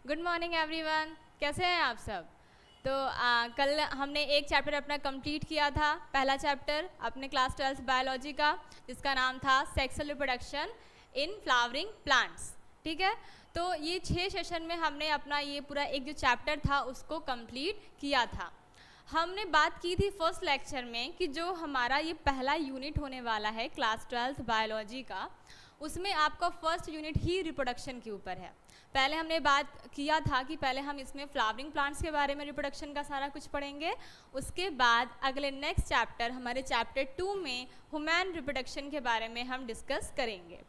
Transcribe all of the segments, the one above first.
Good morning everyone, कैसे हैं आप सब। तो कल हमने एक चैप्टर अपना कंप्लीट किया था, पहला चैप्टर अपने क्लास 12 बायोलॉजी का, जिसका नाम था sexual reproduction in flowering plants. ठीक है, तो ये 6 सेशन में हमने अपना ये पूरा एक जो चैप्टर था उसको कंप्लीट किया था। हमने बात की थी फर्स्ट लेक्चर में कि जो हमारा ये पहला यूनिट होने वाला है क्लास 12 बायोलॉजी का, उसमें आपका फर्स्ट यूनिट ही रिप्रोडक्शन के ऊपर है। पहले हमने बात किया था कि पहले हम इसमें फ्लावरिंग प्लांट्स के बारे में रिप्रोडक्शन का सारा कुछ पढ़ेंगे, उसके बाद अगले नेक्स्ट चैप्टर हमारे चैप्टर 2 में ह्यूमन रिप्रोडक्शन के बारे में हम डिस्कस करेंगे।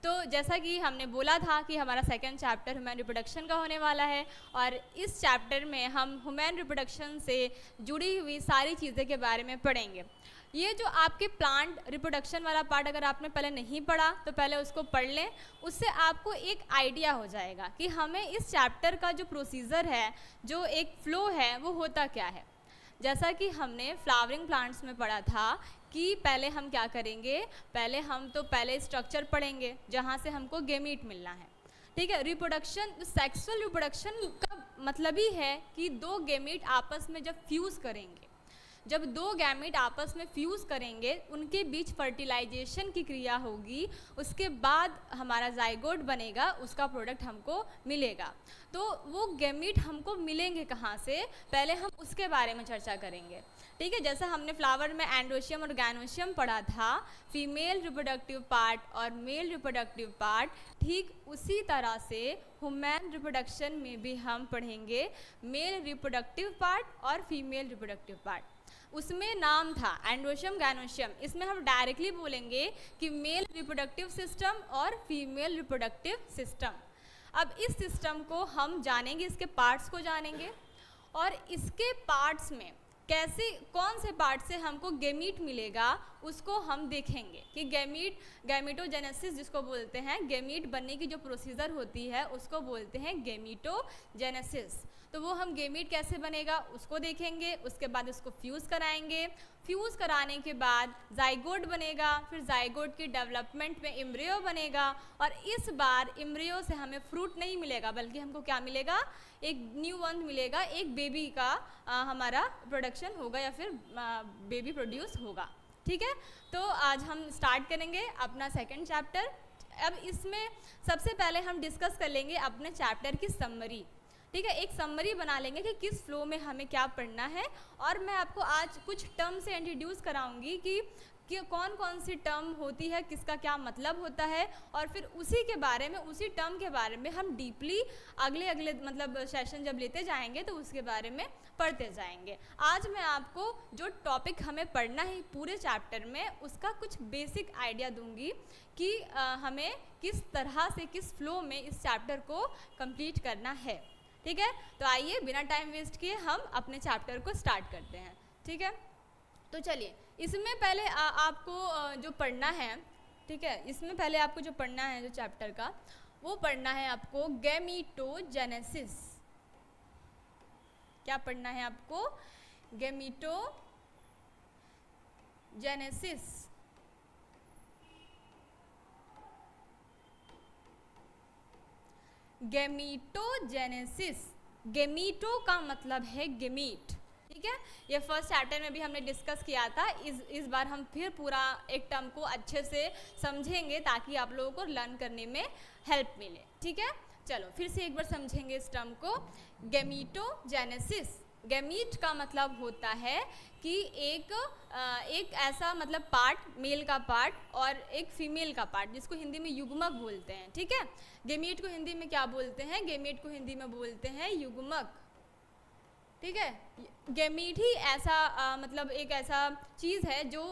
तो जैसा कि हमने बोला था कि हमारा सेकंड चैप्टर ह्यूमन रिप्रोडक्शन का होने वाला है, और इस चैप्टर में हम ह्यूमन रिप्रोडक्शन से जुड़ी हुई सारी चीज़ें के बारे में पढ़ेंगे। ये जो आपके प्लांट रिप्रोडक्शन वाला पार्ट अगर आपने पहले नहीं पढ़ा तो पहले उसको पढ़ लें, उससे आपको एक आइडिया हो जाएगा कि हमें इस चैप्टर का जो प्रोसीजर है, जो एक फ्लो है, वो होता क्या है। जैसा कि हमने फ्लावरिंग प्लांट्स में पढ़ा था कि पहले हम क्या करेंगे, पहले स्ट्रक्चर पढ़ेंगे जहाँ से हमको गेमीट मिलना है। ठीक है, रिप्रोडक्शन, सेक्सुअल रिप्रोडक्शन का मतलब ही है कि दो गेमीट आपस में जब फ्यूज़ करेंगे, जब दो गैमेट आपस में फ्यूज़ करेंगे, उनके बीच फर्टिलाइजेशन की क्रिया होगी, उसके बाद हमारा जाइगोट बनेगा, उसका प्रोडक्ट हमको मिलेगा। तो वो गैमेट हमको मिलेंगे कहाँ से, पहले हम उसके बारे में चर्चा करेंगे। ठीक है, जैसा हमने फ्लावर में एंडोशियम और गैनोशियम पढ़ा था, फीमेल रिप्रोडक्टिव पार्ट और मेल रिप्रोडक्टिव पार्ट, ठीक उसी तरह से ह्यूमन रिप्रोडक्शन में भी हम पढ़ेंगे मेल रिप्रोडक्टिव पार्ट और फीमेल रिप्रोडक्टिव पार्ट। उसमें नाम था एंडोशियम गैनोशियम, इसमें हम डायरेक्टली बोलेंगे कि मेल रिप्रोडक्टिव सिस्टम और फीमेल रिप्रोडक्टिव सिस्टम। अब इस सिस्टम को हम जानेंगे, इसके पार्ट्स को जानेंगे, और इसके पार्ट्स में कैसे, कौन से पार्ट से हमको गेमीट मिलेगा उसको हम देखेंगे कि गैमीटोजेनेसिस जिसको बोलते हैं, गेमीट बनने की जो प्रोसीजर होती है उसको बोलते हैं गैमीटोजेनेसिस। तो वो हम गेमीट कैसे बनेगा उसको देखेंगे, उसके बाद उसको फ्यूज़ कराएंगे, फ्यूज़ कराने के बाद जाइगोट बनेगा, फिर जाइगोट की डेवलपमेंट में एम्ब्रियो बनेगा, और इस बार एम्ब्रियो से हमें फ्रूट नहीं मिलेगा बल्कि हमको क्या मिलेगा, एक न्यू वन मिलेगा, एक बेबी का हमारा प्रोडक्शन होगा या फिर बेबी प्रोड्यूस होगा। ठीक है, तो आज हम स्टार्ट करेंगे अपना सेकंड चैप्टर। अब इसमें सबसे पहले हम डिस्कस कर लेंगे अपने चैप्टर की समरी। ठीक है, एक समरी बना लेंगे कि किस फ्लो में हमें क्या पढ़ना है, और मैं आपको आज कुछ टर्म से इंट्रोड्यूस कराऊंगी कि कौन कौन सी टर्म होती है, किसका क्या मतलब होता है, और फिर उसी के बारे में, उसी टर्म के बारे में हम डीपली अगले मतलब सेशन जब लेते जाएंगे तो उसके बारे में पढ़ते जाएंगे। आज मैं आपको जो टॉपिक हमें पढ़ना है पूरे चैप्टर में, उसका कुछ बेसिक आइडिया दूंगी कि हमें किस तरह से, किस फ्लो में इस चैप्टर को कंप्लीट करना है। ठीक है, तो आइए बिना टाइम वेस्ट किए हम अपने चैप्टर को स्टार्ट करते हैं। ठीक है, तो चलिए, इसमें पहले आपको जो पढ़ना है, ठीक है, इसमें पहले आपको जो पढ़ना है जो चैप्टर का, वो पढ़ना है आपको गैमीटोजेनेसिस। क्या पढ़ना है आपको, गैमीटोजेनेसिस। गैमीटोजेनेसिस, गैमीटो का मतलब है गेमीट। ठीक है, ये फर्स्ट चैप्टर में भी हमने डिस्कस किया था। इस बार हम फिर पूरा एक टर्म को अच्छे से समझेंगे ताकि आप लोगों को लर्न करने में हेल्प मिले। ठीक है, चलो फिर से एक बार समझेंगे इस टर्म को। गैमीटोजेनेसिस, गैमीट का मतलब होता है कि एक ऐसा मतलब पार्ट, मेल का पार्ट और एक फीमेल का पार्ट, जिसको हिंदी में युग्मक बोलते हैं। ठीक है, गैमीट को हिंदी में क्या बोलते हैं, गैमीट को हिंदी में बोलते हैं युग्मक। ठीक है, गैमीट ही ऐसा मतलब एक ऐसा चीज़ है जो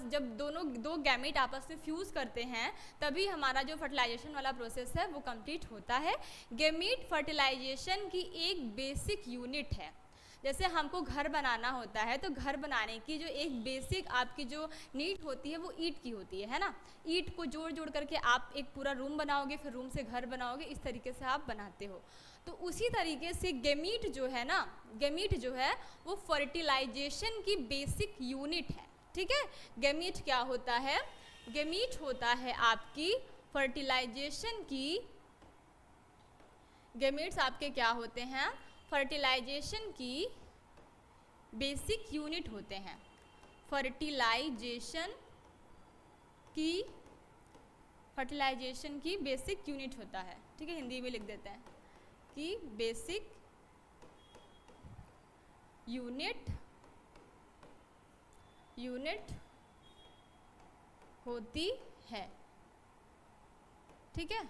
जब दो गैमीट आपस में फ्यूज़ करते हैं तभी हमारा जो फर्टिलाइजेशन वाला प्रोसेस है वो कंप्लीट होता है। गैमीट फर्टिलाइजेशन की एक बेसिक यूनिट है। जैसे हमको घर बनाना होता है तो घर बनाने की जो एक बेसिक आपकी जो नीड होती है वो ईंट की होती है ना। ईंट को जोड़ जोड़ करके आप एक पूरा रूम बनाओगे, फिर रूम से घर बनाओगे, इस तरीके से आप बनाते हो। तो उसी तरीके से गैमीट जो है ना, गैमीट जो है वो फर्टिलाइजेशन की बेसिक यूनिट है। ठीक है, गैमीट क्या होता है, गैमीट होता है आपकी फर्टिलाइजेशन की गैमेट्स आपके क्या होते हैं? फर्टिलाइजेशन की बेसिक यूनिट होते हैं। फर्टिलाइजेशन की बेसिक यूनिट होता है, ठीक है, हिंदी में लिख देते हैं कि बेसिक यूनिट होती है, ठीक है।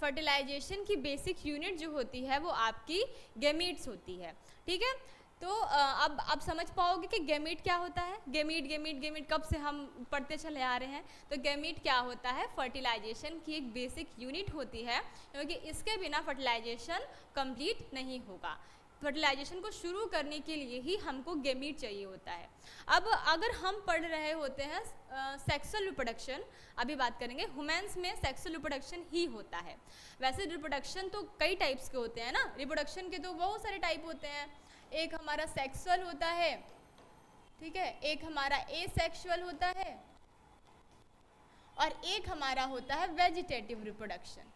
फर्टिलाइजेशन की बेसिक यूनिट जो होती है वो आपकी गैमीट्स होती है, ठीक है। तो अब समझ पाओगे कि गैमीट क्या होता है। गैमीट कब से हम पढ़ते चले आ रहे हैं। तो गैमीट क्या होता है? फर्टिलाइजेशन की एक बेसिक यूनिट होती है, क्योंकि इसके बिना फर्टिलाइजेशन कंप्लीट नहीं होगा। फर्टिलाइजेशन को शुरू करने के लिए ही हमको गैमीट चाहिए होता है। अब अगर हम पढ़ रहे होते हैं सेक्सुअल रिप्रोडक्शन, अभी बात करेंगे, ह्यूमन्स में सेक्सुअल रिप्रोडक्शन ही होता है। वैसे रिप्रोडक्शन तो कई टाइप्स के होते हैं ना, रिप्रोडक्शन के तो बहुत सारे टाइप होते हैं। एक हमारा सेक्सुअल होता है, ठीक है, एक हमारा एसेक्सुअल होता है, और एक हमारा होता है वेजिटेटिव रिप्रोडक्शन।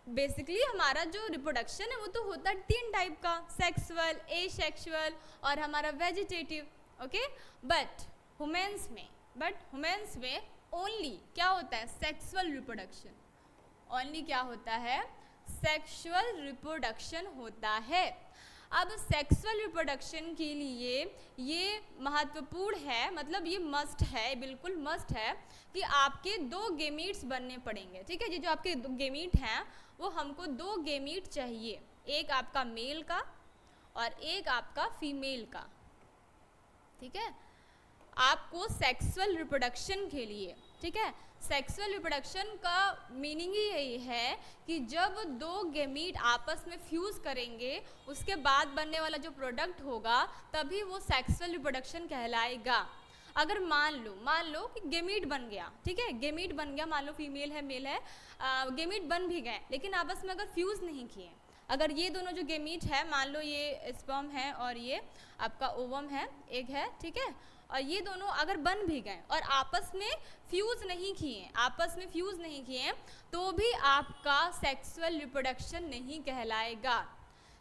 बेसिकली हमारा जो रिप्रोडक्शन है वो तो होता है 3 टाइप का, सेक्सुअल, एसेक्सुअल और हमारा वेजिटेटिव, ओके। बट ह्यूमन्स में ओनली क्या होता है? Sexual reproduction. ओनली क्या होता है? सेक्सुअल रिप्रोडक्शन होता है। अब सेक्सुअल रिप्रोडक्शन के लिए ये महत्वपूर्ण है, मतलब ये मस्ट है, बिल्कुल मस्ट है कि आपके 2 गैमीट्स बनने पड़ेंगे, ठीक है। ये जो आपके गैमीट हैं वो हमको 2 गैमीट चाहिए, एक आपका मेल का और एक आपका फीमेल का, ठीक है। आपको सेक्सुअल रिप्रोडक्शन के लिए, ठीक है, सेक्सुअल रिप्रोडक्शन का मीनिंग ही यही है कि जब 2 गैमीट आपस में फ्यूज़ करेंगे उसके बाद बनने वाला जो प्रोडक्ट होगा तभी वो सेक्सुअल रिप्रोडक्शन कहलाएगा। अगर मान लो कि गैमीट बन गया, ठीक है, गैमीट बन गया, मान लो फीमेल है मेल है, गैमीट बन भी गए, लेकिन आपस में अगर फ्यूज़ नहीं किए, अगर ये दोनों जो गैमीट है, मान लो ये स्पर्म है और ये आपका ओवम है, एग है, ठीक है, और ये दोनों अगर बन भी गए और आपस में फ्यूज़ नहीं किए तो भी आपका सेक्सुअल रिप्रोडक्शन नहीं कहलाएगा।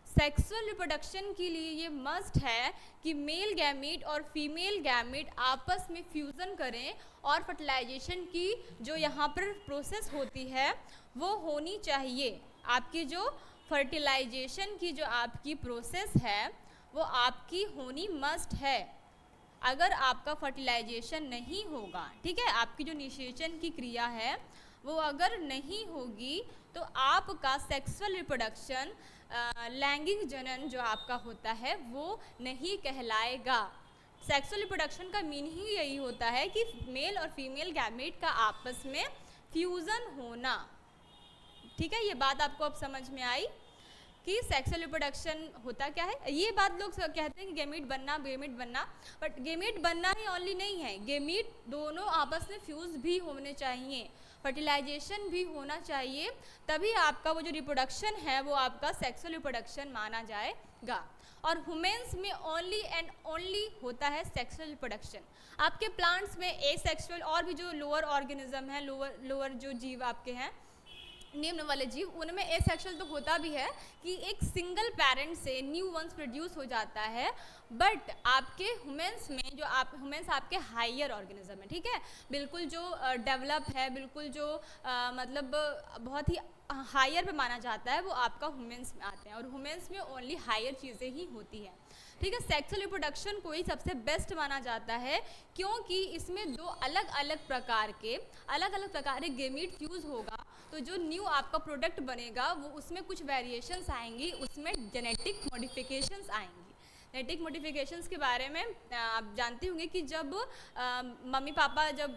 सेक्सुअल रिप्रोडक्शन के लिए ये मस्ट है कि मेल गैमीट और फीमेल गैमीट आपस में फ्यूज़न करें और फर्टिलाइजेशन की जो यहाँ पर प्रोसेस होती है वो होनी चाहिए। आपकी जो फर्टिलाइजेशन की जो आपकी प्रोसेस है वो आपकी होनी मस्ट है। अगर आपका फर्टिलाइजेशन नहीं होगा, ठीक है, आपकी जो निषेचन की क्रिया है वो अगर नहीं होगी तो आपका सेक्सुअल रिप्रोडक्शन, लैंगिक जनन जो आपका होता है वो नहीं कहलाएगा। सेक्सुअल रिप्रोडक्शन का मीनिंग ही यही होता है कि मेल और फीमेल गैमेट का आपस में फ्यूज़न होना, ठीक है। ये बात आपको अब समझ में आई कि सेक्सुअल रिप्रोडक्शन होता क्या है। ये बात लोग कहते हैं कि गैमीट बनना, बट गैमीट बनना ही ओनली नहीं है, गैमीट दोनों आपस में फ्यूज़ भी होने चाहिए, फर्टिलाइजेशन भी होना चाहिए, तभी आपका वो जो रिप्रोडक्शन है वो आपका सेक्सुअल रिप्रोडक्शन माना जाएगा। और ह्यूमन्स में ओनली एंड ओनली होता है सेक्सुअल रिप्रोडक्शन। आपके प्लांट्स में एसेक्सुअल और भी जो लोअर ऑर्गेनिज्म है, लोअर जो जीव आपके हैं, निम्न वाले जीव, उनमें एसेक्सुअल तो होता भी है कि एक सिंगल पेरेंट से न्यू वंस प्रोड्यूस हो जाता है, बट आपके ह्यूमन्स में जो ह्यूमन्स आपके हायर ऑर्गेनिज्म है, ठीक है, बिल्कुल जो डेवलप है, बिल्कुल जो मतलब बहुत ही हायर पे माना जाता है वो आपका ह्यूमन्स में आते हैं, और ह्यूमन्स में ओनली हायर चीज़ें ही होती हैं, ठीक है। सेक्सुअल रिप्रोडक्शन को ही सबसे बेस्ट माना जाता है क्योंकि इसमें 2 अलग अलग प्रकार के गैमीट फ्यूज़ होगा, तो जो न्यू आपका प्रोडक्ट बनेगा वो उसमें कुछ वेरिएशंस आएंगी, उसमें जेनेटिक मॉडिफिकेशंस आएंगी। जेनेटिक मॉडिफिकेशंस के बारे में आप जानते होंगे कि जब मम्मी पापा जब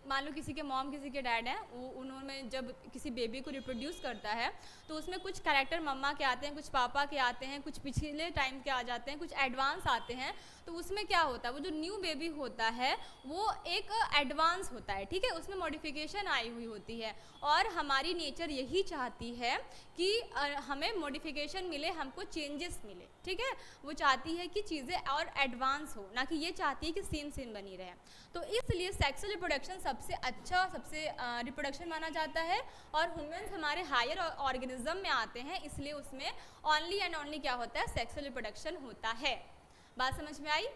मान लो किसी के मॉम किसी के डैड हैं, उन्होंने जब किसी बेबी को रिप्रोड्यूस करता है तो उसमें कुछ कैरेक्टर मम्मा के आते हैं, कुछ पापा के आते हैं, कुछ पिछले टाइम के आ जाते हैं, कुछ एडवांस आते हैं, तो उसमें क्या होता है, वो जो न्यू बेबी होता है वो एक एडवांस होता है, ठीक है, उसमें मॉडिफिकेशन आई हुई होती है और हमारी नेचर यही चाहती है कि हमें मॉडिफिकेशन मिले, हमको चेंजेस मिले, ठीक है, वो चाहती है कि चीज़ें और एडवांस हो, ना कि ये चाहती है कि सेम सेम बनी रहे। तो इसलिए सेक्सुअल रिप्रोडक्शन सबसे अच्छा, सबसे रिप्रोडक्शन माना जाता है और ह्यूमन्स हमारे हायर ऑर्गेनिज्म में आते हैं, इसलिए उसमें ओनली एंड ओनली क्या होता है, सेक्सुअल रिप्रोडक्शन होता है। बात समझ में आई?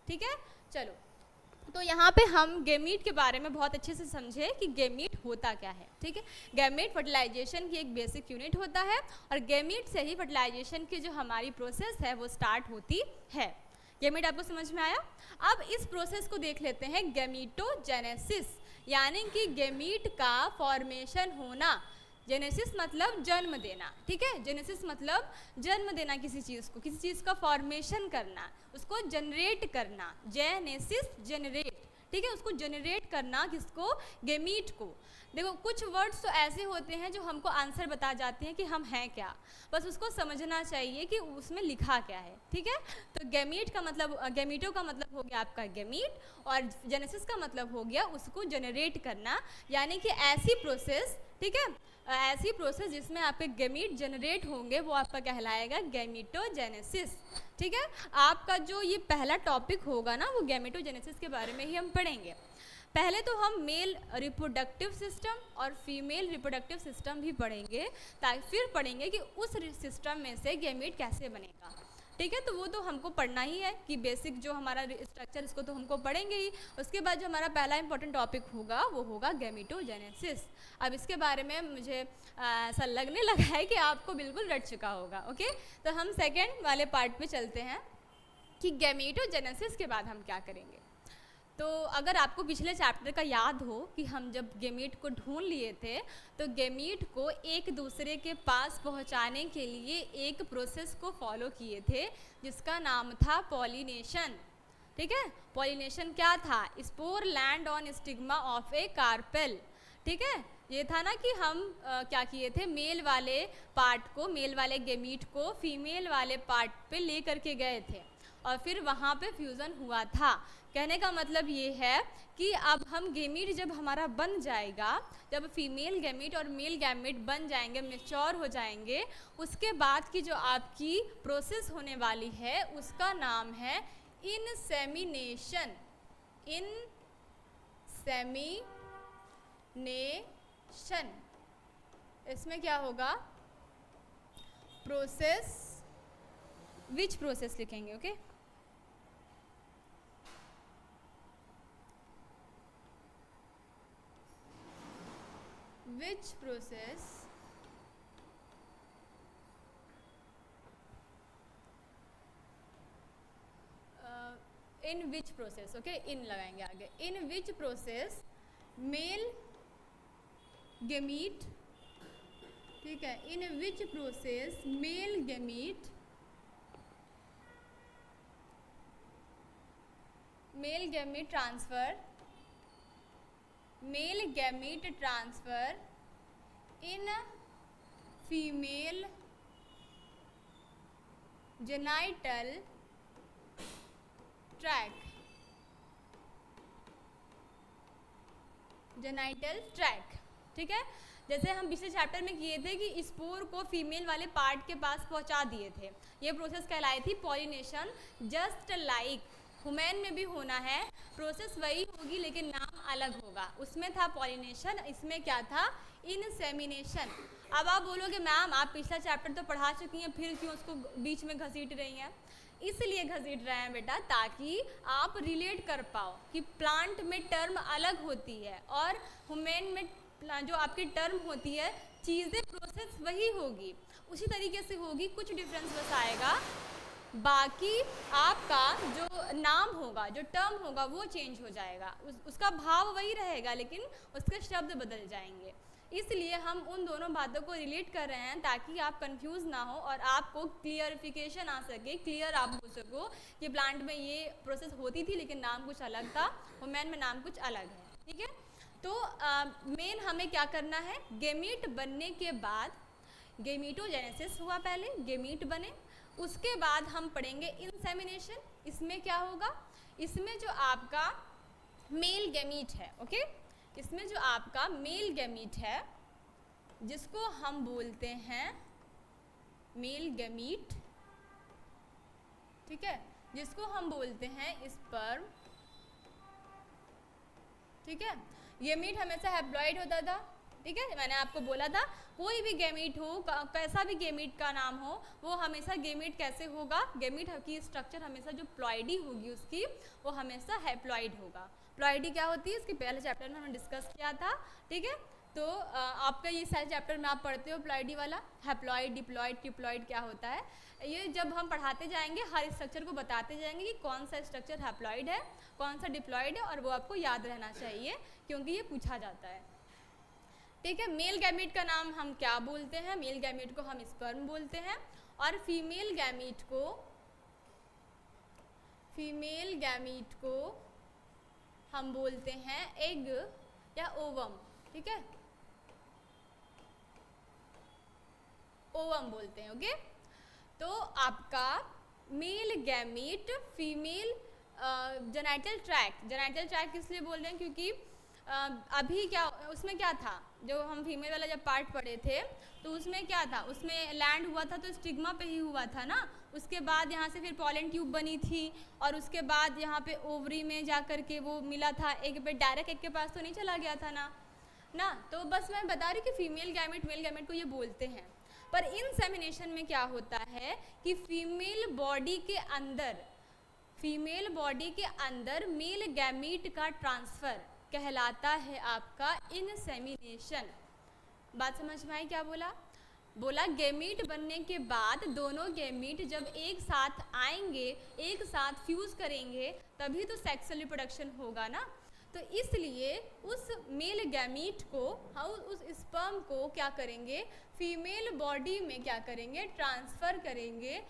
ठीक है, चलो, तो यहाँ पे हम गैमीट के बारे में बहुत अच्छे से समझे कि गैमीट होता क्या है, ठीक है। गैमीट फर्टिलाइजेशन की एक बेसिक यूनिट होता है और गैमीट से ही फर्टिलाइजेशन की जो हमारी प्रोसेस है वो स्टार्ट होती है। गैमीट आपको समझ में आया? अब इस प्रोसेस को देख लेते हैं, गैमीटोजेनेसिस, यानी कि गैमीट का फॉर्मेशन होना। जेनेसिस मतलब जन्म देना, ठीक है, जेनेसिस मतलब जन्म देना किसी चीज़ को, किसी चीज़ का फॉर्मेशन करना, उसको जनरेट करना, जेनेसिस जनरेट, ठीक है, उसको जनरेट करना, किसको, गैमीट को। देखो कुछ वर्ड्स तो ऐसे होते हैं जो हमको आंसर बता जाते हैं कि हम हैं क्या, बस उसको समझना चाहिए कि उसमें लिखा क्या है, ठीक है। तो गैमीट का मतलब, गैमीटो का मतलब हो गया आपका गैमीट और जेनेसिस का मतलब हो गया उसको जनरेट करना, यानी कि ऐसी प्रोसेस, ठीक है, ऐसी प्रोसेस जिसमें आपके गैमीट जनरेट होंगे वो आपका कहलाएगा गैमीटोजेनेसिस, ठीक है। आपका जो ये पहला टॉपिक होगा ना वो गैमीटोजेनेसिस के बारे में ही हम पढ़ेंगे। पहले तो हम मेल रिप्रोडक्टिव सिस्टम और फीमेल रिप्रोडक्टिव सिस्टम भी पढ़ेंगे, ताकि फिर पढ़ेंगे कि उस सिस्टम में से गैमीट कैसे बनेगा, ठीक है। तो वो तो हमको पढ़ना ही है कि बेसिक जो हमारा स्ट्रक्चर, इसको तो हमको पढ़ेंगे ही। उसके बाद जो हमारा पहला इंपॉर्टेंट टॉपिक होगा वो होगा गैमीटोजेनेसिस। अब इसके बारे में मुझे ऐसा लगने लगा है कि आपको बिल्कुल रट चुका होगा, ओके। तो हम सेकेंड वाले पार्ट पे चलते हैं कि गैमीटोजेनेसिस के बाद हम क्या करेंगे। तो अगर आपको पिछले चैप्टर का याद हो कि हम जब गैमीट को ढूंढ लिए थे, तो गैमीट को एक दूसरे के पास पहुंचाने के लिए एक प्रोसेस को फॉलो किए थे जिसका नाम था पॉलिनेशन, ठीक है। पॉलिनेशन क्या था, spore land on stigma of A carpel, ठीक है। ये था ना कि हम क्या किए थे, मेल वाले पार्ट को, मेल वाले गैमीट को फीमेल वाले पार्ट पे ले करके गए थे और फिर वहाँ पे फ्यूज़न हुआ था। कहने का मतलब ये है कि अब हम गैमीट जब हमारा बन जाएगा, जब फीमेल गैमीट और मेल गैमीट बन जाएंगे, मैच्योर हो जाएंगे, उसके बाद की जो आपकी प्रोसेस होने वाली है उसका नाम है इनसेमिनेशन। इनसेमिनेशन, इसमें क्या होगा, प्रोसेस, विच प्रोसेस लिखेंगे, okay. Which process in which process, okay, in लगाएंगे आगे, in which process male gamete, ठीक है, in which process male gamete transfer in female genital tract, ठीक है। जैसे हम पिछले चैप्टर में किए थे कि स्पोर को फीमेल वाले पार्ट के पास पहुंचा दिए थे, ये प्रोसेस कहलाई थी पॉलिनेशन। जस्ट लाइक ह्यूमन में भी होना है, प्रोसेस वही होगी लेकिन नाम अलग होगा। उसमें था पॉलिनेशन, इसमें क्या था, इनसेमिनेशन। अब आप बोलोगे मैम आप पिछला चैप्टर तो पढ़ा चुकी हैं, फिर क्यों उसको बीच में घसीट रही हैं। इसलिए घसीट रहे हैं बेटा ताकि आप रिलेट कर पाओ कि प्लांट में टर्म अलग होती है और ह्यूमन में जो आपकी टर्म होती है, चीज़ें प्रोसेस वही होगी, उसी तरीके से होगी, कुछ डिफरेंस बस आएगा। बाकी आपका जो नाम होगा, जो टर्म होगा वो चेंज हो जाएगा, उसका भाव वही रहेगा लेकिन उसके शब्द बदल जाएंगे। इसलिए हम उन दोनों बातों को रिलेट कर रहे हैं ताकि आप कंफ्यूज ना हो और आपको क्लियरिफिकेशन आ सके, क्लियर आप हो सको कि प्लांट में ये प्रोसेस होती थी लेकिन नाम कुछ अलग था, ह्यूमन में नाम कुछ अलग है, ठीक है। तो मेन हमें क्या करना है, गैमीट बनने के बाद, गैमीटोजेनेसिस हुआ, पहले गैमीट बने, उसके बाद हम पढ़ेंगे इंसेमिनेशन, इसमें क्या होगा, इसमें जो आपका मेल गैमीट है, ओके, इसमें जो आपका मेल गैमीट है जिसको हम बोलते हैं मेल गैमीट, ठीक है, जिसको हम बोलते हैं स्पर्म, ठीक है। गैमीट हमेशा हैप्लॉइड होता था, ठीक है, मैंने आपको बोला था कोई भी गैमीट हो, कैसा भी गैमीट का नाम हो, वो हमेशा गैमीट कैसे होगा, गैमीट की स्ट्रक्चर हमेशा जो प्लॉइडी होगी उसकी, वो हमेशा हैप्लॉइड होगा। प्लॉइडी क्या होती है, इसके पहले चैप्टर में हमने डिस्कस किया था, ठीक है। तो आपका ये सारे चैप्टर में आप पढ़ते हो प्लॉइडी वाला, हैप्लॉइड, डिप्लॉइड, ट्रिप्लॉइड क्या होता है, ये जब हम पढ़ाते जाएंगे हर स्ट्रक्चर को बताते जाएंगे कि कौन सा स्ट्रक्चर हैप्लॉइड है, कौन सा डिप्लॉइड है, और वो आपको याद रहना चाहिए क्योंकि ये पूछा जाता है, ठीक है। मेल गैमीट का नाम हम क्या बोलते हैं, मेल गैमीट को हम स्पर्म बोलते हैं, और फीमेल गैमीट को हम बोलते हैं एग या ओवम, ठीक है, ओवम बोलते हैं, ओके। तो आपका male gamete, female genital tract किस लिए बोल रहे हैं, क्योंकि अभी क्या उसमें क्या था, जो हम फीमेल वाला जब पार्ट पढ़े थे तो उसमें क्या था, उसमें लैंड हुआ था तो स्टिग्मा पे ही हुआ था ना, उसके बाद यहाँ से फिर पॉलन ट्यूब बनी थी, और उसके बाद यहाँ पे ओवरी में जा कर के वो मिला था एग पे, डायरेक्ट एग के पास तो नहीं चला गया था ना। तो बस मैं बता रही कि फीमेल गैमेट मेल गैमेट को ये बोलते हैं। पर इंसेमिनेशन में क्या होता है कि फीमेल बॉडी के अंदर मेल गैमीट का ट्रांसफ़र कहलाता है आपका इंसेमिनेशन। बात समझ में आई क्या बोला गैमीट बनने के बाद दोनों गैमीट जब एक साथ आएंगे, एक साथ फ्यूज़ करेंगे, तभी तो सेक्सुअल रिप्रोडक्शन होगा ना। तो इसलिए उस मेल गैमीट को, उस स्पर्म को क्या करेंगे, फीमेल बॉडी में क्या करेंगे, ट्रांसफ़र करेंगे,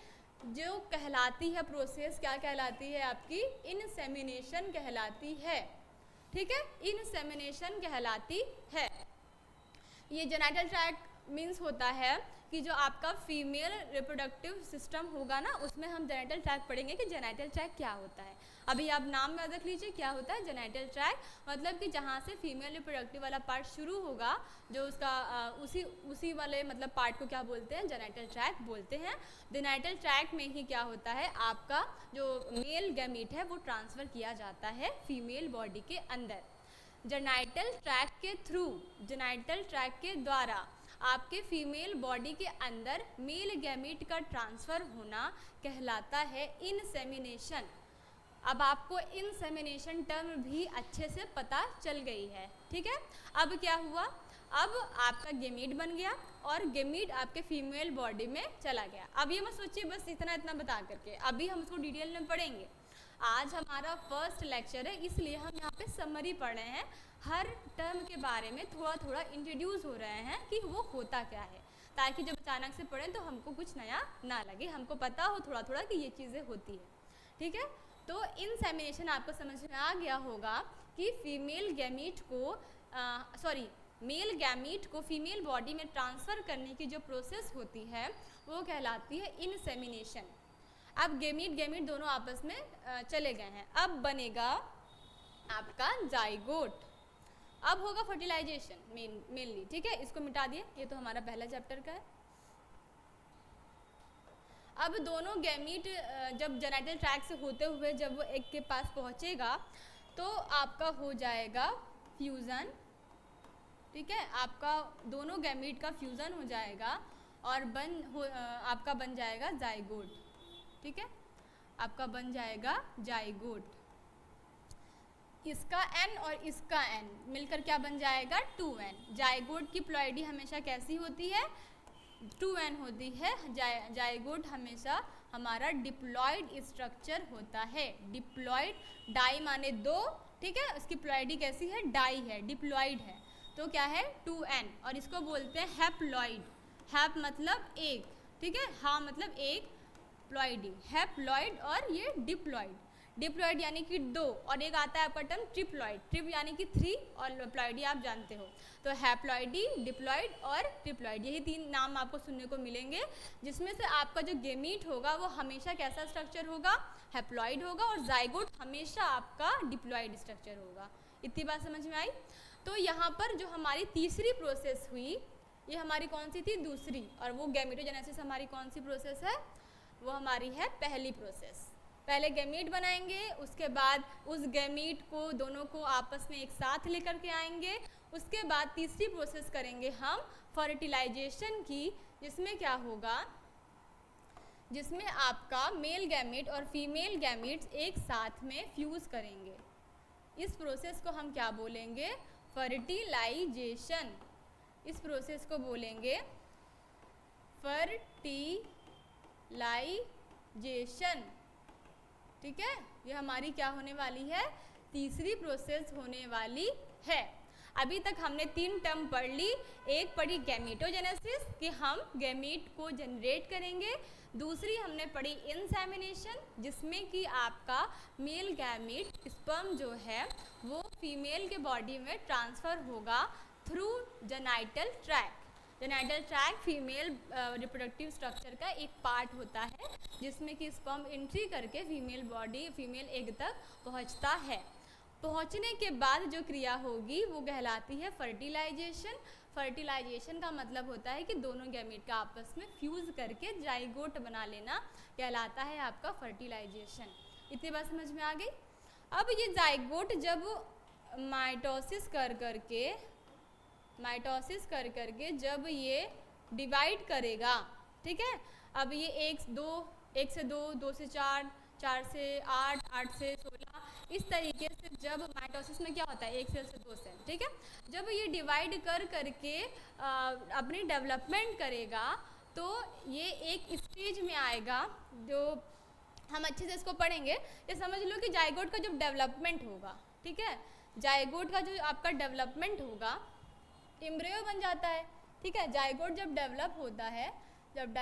जो कहलाती है प्रोसेस, क्या कहलाती है आपकी, इंसेमिनेशन कहलाती है, ठीक है, इंसेमिनेशन कहलाती है। ये जेनिटल ट्रैक्ट मीन्स होता है कि जो आपका फीमेल रिप्रोडक्टिव सिस्टम होगा ना, उसमें हम जेनिटल ट्रैक्ट पढ़ेंगे कि जेनिटल ट्रैक्ट क्या होता है। अभी आप नाम याद रख लीजिए क्या होता है जेनिटल ट्रैक्ट, मतलब कि जहाँ से फीमेल रिप्रोडक्टिव वाला पार्ट शुरू होगा, जो उसका उसी वाले मतलब पार्ट को क्या बोलते हैं, जेनिटल ट्रैक्ट बोलते हैं। जेनिटल ट्रैक्ट में ही क्या होता है, आपका जो मेल गैमीट है वो ट्रांसफ़र किया जाता है फीमेल बॉडी के अंदर। जेनिटल ट्रैक्ट के थ्रू, जेनिटल ट्रैक्ट के द्वारा आपके फीमेल बॉडी के अंदर मेल गैमीट का ट्रांसफ़र होना कहलाता है इंसेमिनेशन। अब आपको इंसेमिनेशन टर्म भी अच्छे से पता चल गई है, ठीक है। अब क्या हुआ, अब आपका गैमीट बन गया और गैमीट आपके फीमेल बॉडी में चला गया। अब ये मत सोचिए बस इतना बता करके, अभी हम उसको डिटेल में पढ़ेंगे। आज हमारा फर्स्ट लेक्चर है, इसलिए हम यहाँ पे समरी पढ़ रहे हैं, हर टर्म के बारे में थोड़ा इंट्रोड्यूस हो रहे हैं कि वो होता क्या है, ताकि जब अचानक से पढ़ें तो हमको कुछ नया ना लगे, हमको पता हो थोड़ा कि ये चीज़ें होती है, ठीक है। तो इंसेमिनेशन आपको समझ में आ गया होगा कि फीमेल गैमीट को मेल गैमीट को फीमेल बॉडी में ट्रांसफ़र करने की जो प्रोसेस होती है वो कहलाती है इंसेमिनेशन। अब गैमीट दोनों आपस में चले गए हैं, अब बनेगा आपका जाइगोट, अब होगा फर्टिलाइजेशन मेनली, ठीक है। इसको मिटा दिए, ये तो हमारा पहला चैप्टर का है। अब दोनों गैमीट जब जेनिटल ट्रैक्ट से होते हुए जब वो एग के पास पहुँचेगा तो आपका हो जाएगा फ्यूज़न, ठीक है, आपका दोनों गैमीट का फ्यूज़न हो जाएगा और आपका बन जाएगा जाइगोट, ठीक है, आपका बन जाएगा जाइगोट। इसका एन और इसका एन मिलकर क्या बन जाएगा 2n। जाइगोट की प्लॉइडी हमेशा कैसी होती है, 2n होती है। जाइगोट हमेशा हमारा डिप्लॉइड स्ट्रक्चर होता है, डिप्लॉइड, डाई माने 2, ठीक है, उसकी प्लॉइडी कैसी है, डाई है, डिप्लॉइड है, तो क्या है 2n, और इसको बोलते हैं हैप्लॉइड। हैप मतलब एक, ठीक है, हाँ मतलब एक, प्लॉइडी, हैप्लॉइड और ये डिप्लॉइड। डिप्लॉइड यानी कि 2, और एक आता है आपका टर्म ट्रिप्लॉइड, ट्रिप यानी कि 3 और प्लॉइडी आप जानते हो। तो हैप्लॉइडी, डिप्लॉइड और ट्रिप्लॉइड, यही 3 नाम आपको सुनने को मिलेंगे, जिसमें से आपका जो गेमीट होगा वो हमेशा कैसा स्ट्रक्चर होगा, हैप्लॉइड होगा, और जाइगोट हमेशा आपका डिप्लॉइड स्ट्रक्चर होगा। इतनी बात समझ में आई। तो यहाँ पर जो हमारी तीसरी प्रोसेस हुई, ये हमारी कौन सी थी, दूसरी, और वो गैमेटोजेनेसिस हमारी कौन सी प्रोसेस है, वो हमारी है पहली प्रोसेस। पहले गैमीट बनाएंगे, उसके बाद उस गैमीट को दोनों को आपस में एक साथ लेकर के आएंगे, उसके बाद तीसरी प्रोसेस करेंगे हम फर्टिलाइजेशन की, जिसमें क्या होगा, जिसमें आपका मेल गैमीट और फीमेल गैमीट्स एक साथ में फ्यूज़ करेंगे। इस प्रोसेस को हम क्या बोलेंगे, फर्टिलाइजेशन। इस प्रोसेस को बोलेंगे फर्टिलाइजेशन। ठीक है, ये हमारी क्या होने वाली है, तीसरी प्रोसेस होने वाली है। अभी तक हमने 3 टर्म पढ़ ली। एक पढ़ी गैमेटोजेनेसिस कि हम गैमीट को जनरेट करेंगे, दूसरी हमने पढ़ी इंसेमिनेशन, जिसमें कि आपका मेल गैमीट स्पर्म जो है वो फीमेल के बॉडी में ट्रांसफ़र होगा through genital tract. Genital tract female reproductive structure का एक पार्ट होता है, जिसमें कि स्पर्म एंट्री करके फीमेल एग तक पहुंचता है। पहुंचने के बाद जो क्रिया होगी वो कहलाती है फर्टिलाइजेशन। फर्टिलाइजेशन का मतलब होता है कि दोनों गैमीट का आपस में फ्यूज़ करके जाइगोट बना लेना कहलाता है आपका फर्टिलाइजेशन। इतनी बात समझ में आ गई। अब ये जाइगोट जब माइटोसिस कर करके जब ये डिवाइड करेगा, ठीक है, अब ये 1 से 2, 2 से 4, 4 से 8, 8 से 16, इस तरीके से जब माइटोसिस में क्या होता है 1 सेल से 2 सेल, ठीक है, जब ये डिवाइड करके अपनी डेवलपमेंट करेगा तो ये एक स्टेज में आएगा, जो हम अच्छे से इसको पढ़ेंगे। ये समझ लो कि जाइगोट का जब डेवलपमेंट होगा, ठीक है, जाइगोट का जो आपका डेवलपमेंट होगा, एम्ब्रियो बन जाता है, ठीक है। जाइगोट जब डेवलप होता है, जब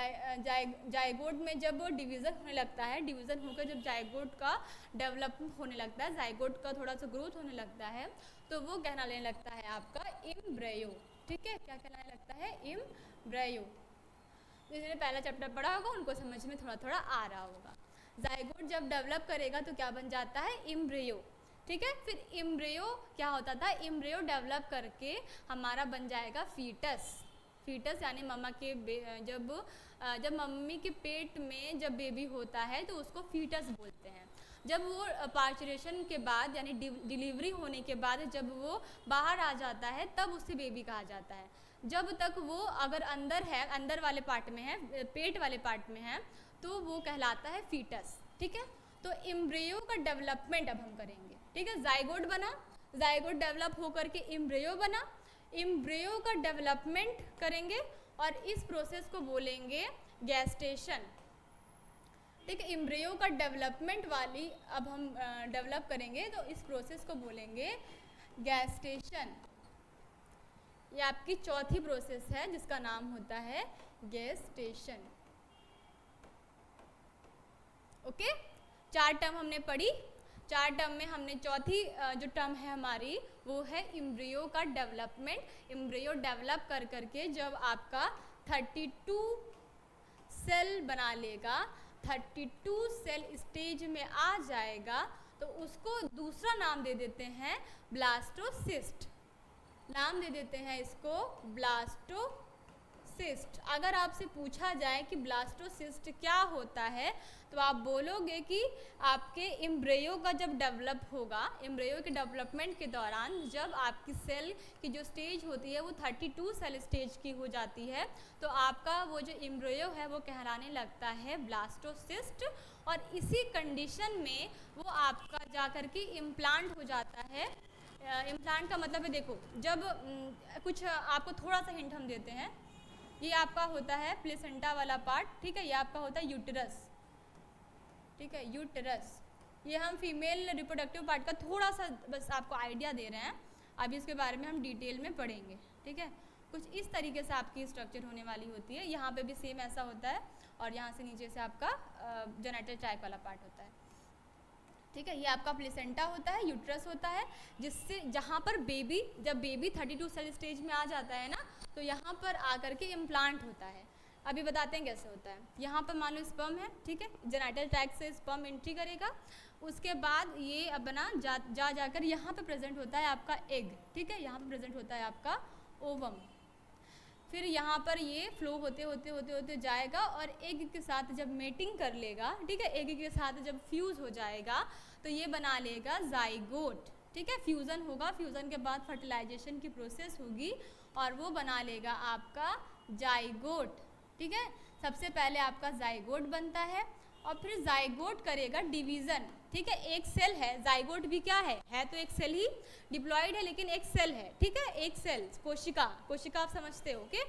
जाइगोट में जब डिवीज़न होने लगता है, डिवीज़न होकर जब जाइगोट का डेवलप होने लगता है, जाइगोट का थोड़ा सा ग्रोथ होने लगता है, तो वो कहलाने लगता है आपका एम्ब्रियो, ठीक है। क्या कहलाने लगता है, एम्ब्रियो। जिसने पहला चैप्टर पढ़ा होगा उनको समझ में थोड़ा थोड़ा आ रहा होगा। जाइगोट जब डेवलप करेगा तो क्या बन जाता है, एम्ब्रियो, ठीक है। फिर एम्ब्रियो क्या होता था, एम्ब्रियो डेवलप करके हमारा बन जाएगा फीटस। फीटस यानी मम्मा के जब मम्मी के पेट में जब बेबी होता है तो उसको फीटस बोलते हैं। जब वो पार्चुरेशन के बाद यानी डिलीवरी होने के बाद जब वो बाहर आ जाता है तब उसे बेबी कहा जाता है। जब तक वो अगर अंदर है, अंदर वाले पार्ट में है, पेट वाले पार्ट में है, तो वो कहलाता है फीटस, ठीक है। तो एम्ब्रियो का डेवलपमेंट अब हम करेंगे, ठीक है। जाइगोट बना, जाइगोट डेवलप होकर के एम्ब्रियो बना, एम्ब्रियो का डेवलपमेंट करेंगे और इस प्रोसेस को बोलेंगे गैस्टेशन, ठीक है। एम्ब्रियो का डेवलपमेंट वाली अब हम डेवलप करेंगे तो इस प्रोसेस को बोलेंगे गैस्टेशन। ये आपकी चौथी प्रोसेस है जिसका नाम होता है गैस्टेशन। ओके, 4 टर्म हमने पढ़ी। 4 टर्म में हमने चौथी जो टर्म है हमारी वो है एम्ब्रियो का डेवलपमेंट। एम्ब्रियो डेवलप करके जब आपका 32 सेल बना लेगा, 32 सेल स्टेज में आ जाएगा तो उसको दूसरा नाम दे देते हैं ब्लास्टोसिस्ट। नाम दे देते हैं इसको ब्लास्टोसिस्ट। अगर आपसे पूछा जाए कि ब्लास्टोसिस्ट क्या होता है तो आप बोलोगे कि आपके एम्ब्रियो का जब डेवलप होगा, एम्ब्रियो के डेवलपमेंट के दौरान जब आपकी सेल की जो स्टेज होती है वो 32 सेल स्टेज की हो जाती है तो आपका वो जो एम्ब्रियो है वो कहलाने लगता है ब्लास्टोसिस्ट। और इसी कंडीशन में वो आपका जाकर के इम्प्लांट हो जाता है। इम्प्लांट का मतलब है, देखो जब कुछ आपको थोड़ा सा हिंट हम देते हैं, ये आपका होता है प्लेसेंटा वाला पार्ट, ठीक है, ये आपका होता है यूटेरस, ठीक है, यूटेरस। ये हम फीमेल रिप्रोडक्टिव पार्ट का थोड़ा सा बस आपको आइडिया दे रहे हैं, अभी इसके बारे में हम डिटेल में पढ़ेंगे, ठीक है। कुछ इस तरीके से आपकी स्ट्रक्चर होने वाली होती है। यहाँ पे भी सेम ऐसा होता है और यहाँ से नीचे से आपका जेनेटल ट्रैक वाला पार्ट होता है। ठीक है। ये आपका प्लेसेंटा होता है, यूट्रस होता है, जिससे जहाँ पर बेबी, जब बेबी 32 सेल स्टेज में आ जाता है ना, तो यहाँ पर आकर के इम्प्लांट होता है। अभी बताते हैं कैसे होता है। यहाँ पर मान लो स्पर्म है, ठीक है, जेनाइटल ट्रैक्ट से स्पर्म एंट्री करेगा, उसके बाद ये अपना जाकर यहाँ पर प्रेजेंट होता है आपका एग, ठीक है, यहाँ पर प्रेजेंट होता है आपका ओवम। फिर यहाँ पर ये फ्लो होते होते होते होते जाएगा और एग के साथ जब मेटिंग कर लेगा, ठीक है, एग के साथ जब फ्यूज़ हो जाएगा तो ये बना लेगा जाइगोट, ठीक है, फ्यूज़न होगा, फ्यूज़न के बाद फर्टिलाइजेशन की प्रोसेस होगी और वो बना लेगा आपका जाइगोट, ठीक है। सबसे पहले आपका जाइगोट बनता है और फिर जाइगोट करेगा डिवीज़न, ठीक है। एक सेल है, जाइगोट भी क्या है तो एक सेल ही, डिप्लॉयड है लेकिन एक सेल है, ठीक है, एक सेल, कोशिका, कोशिका आप समझते हो, ओके।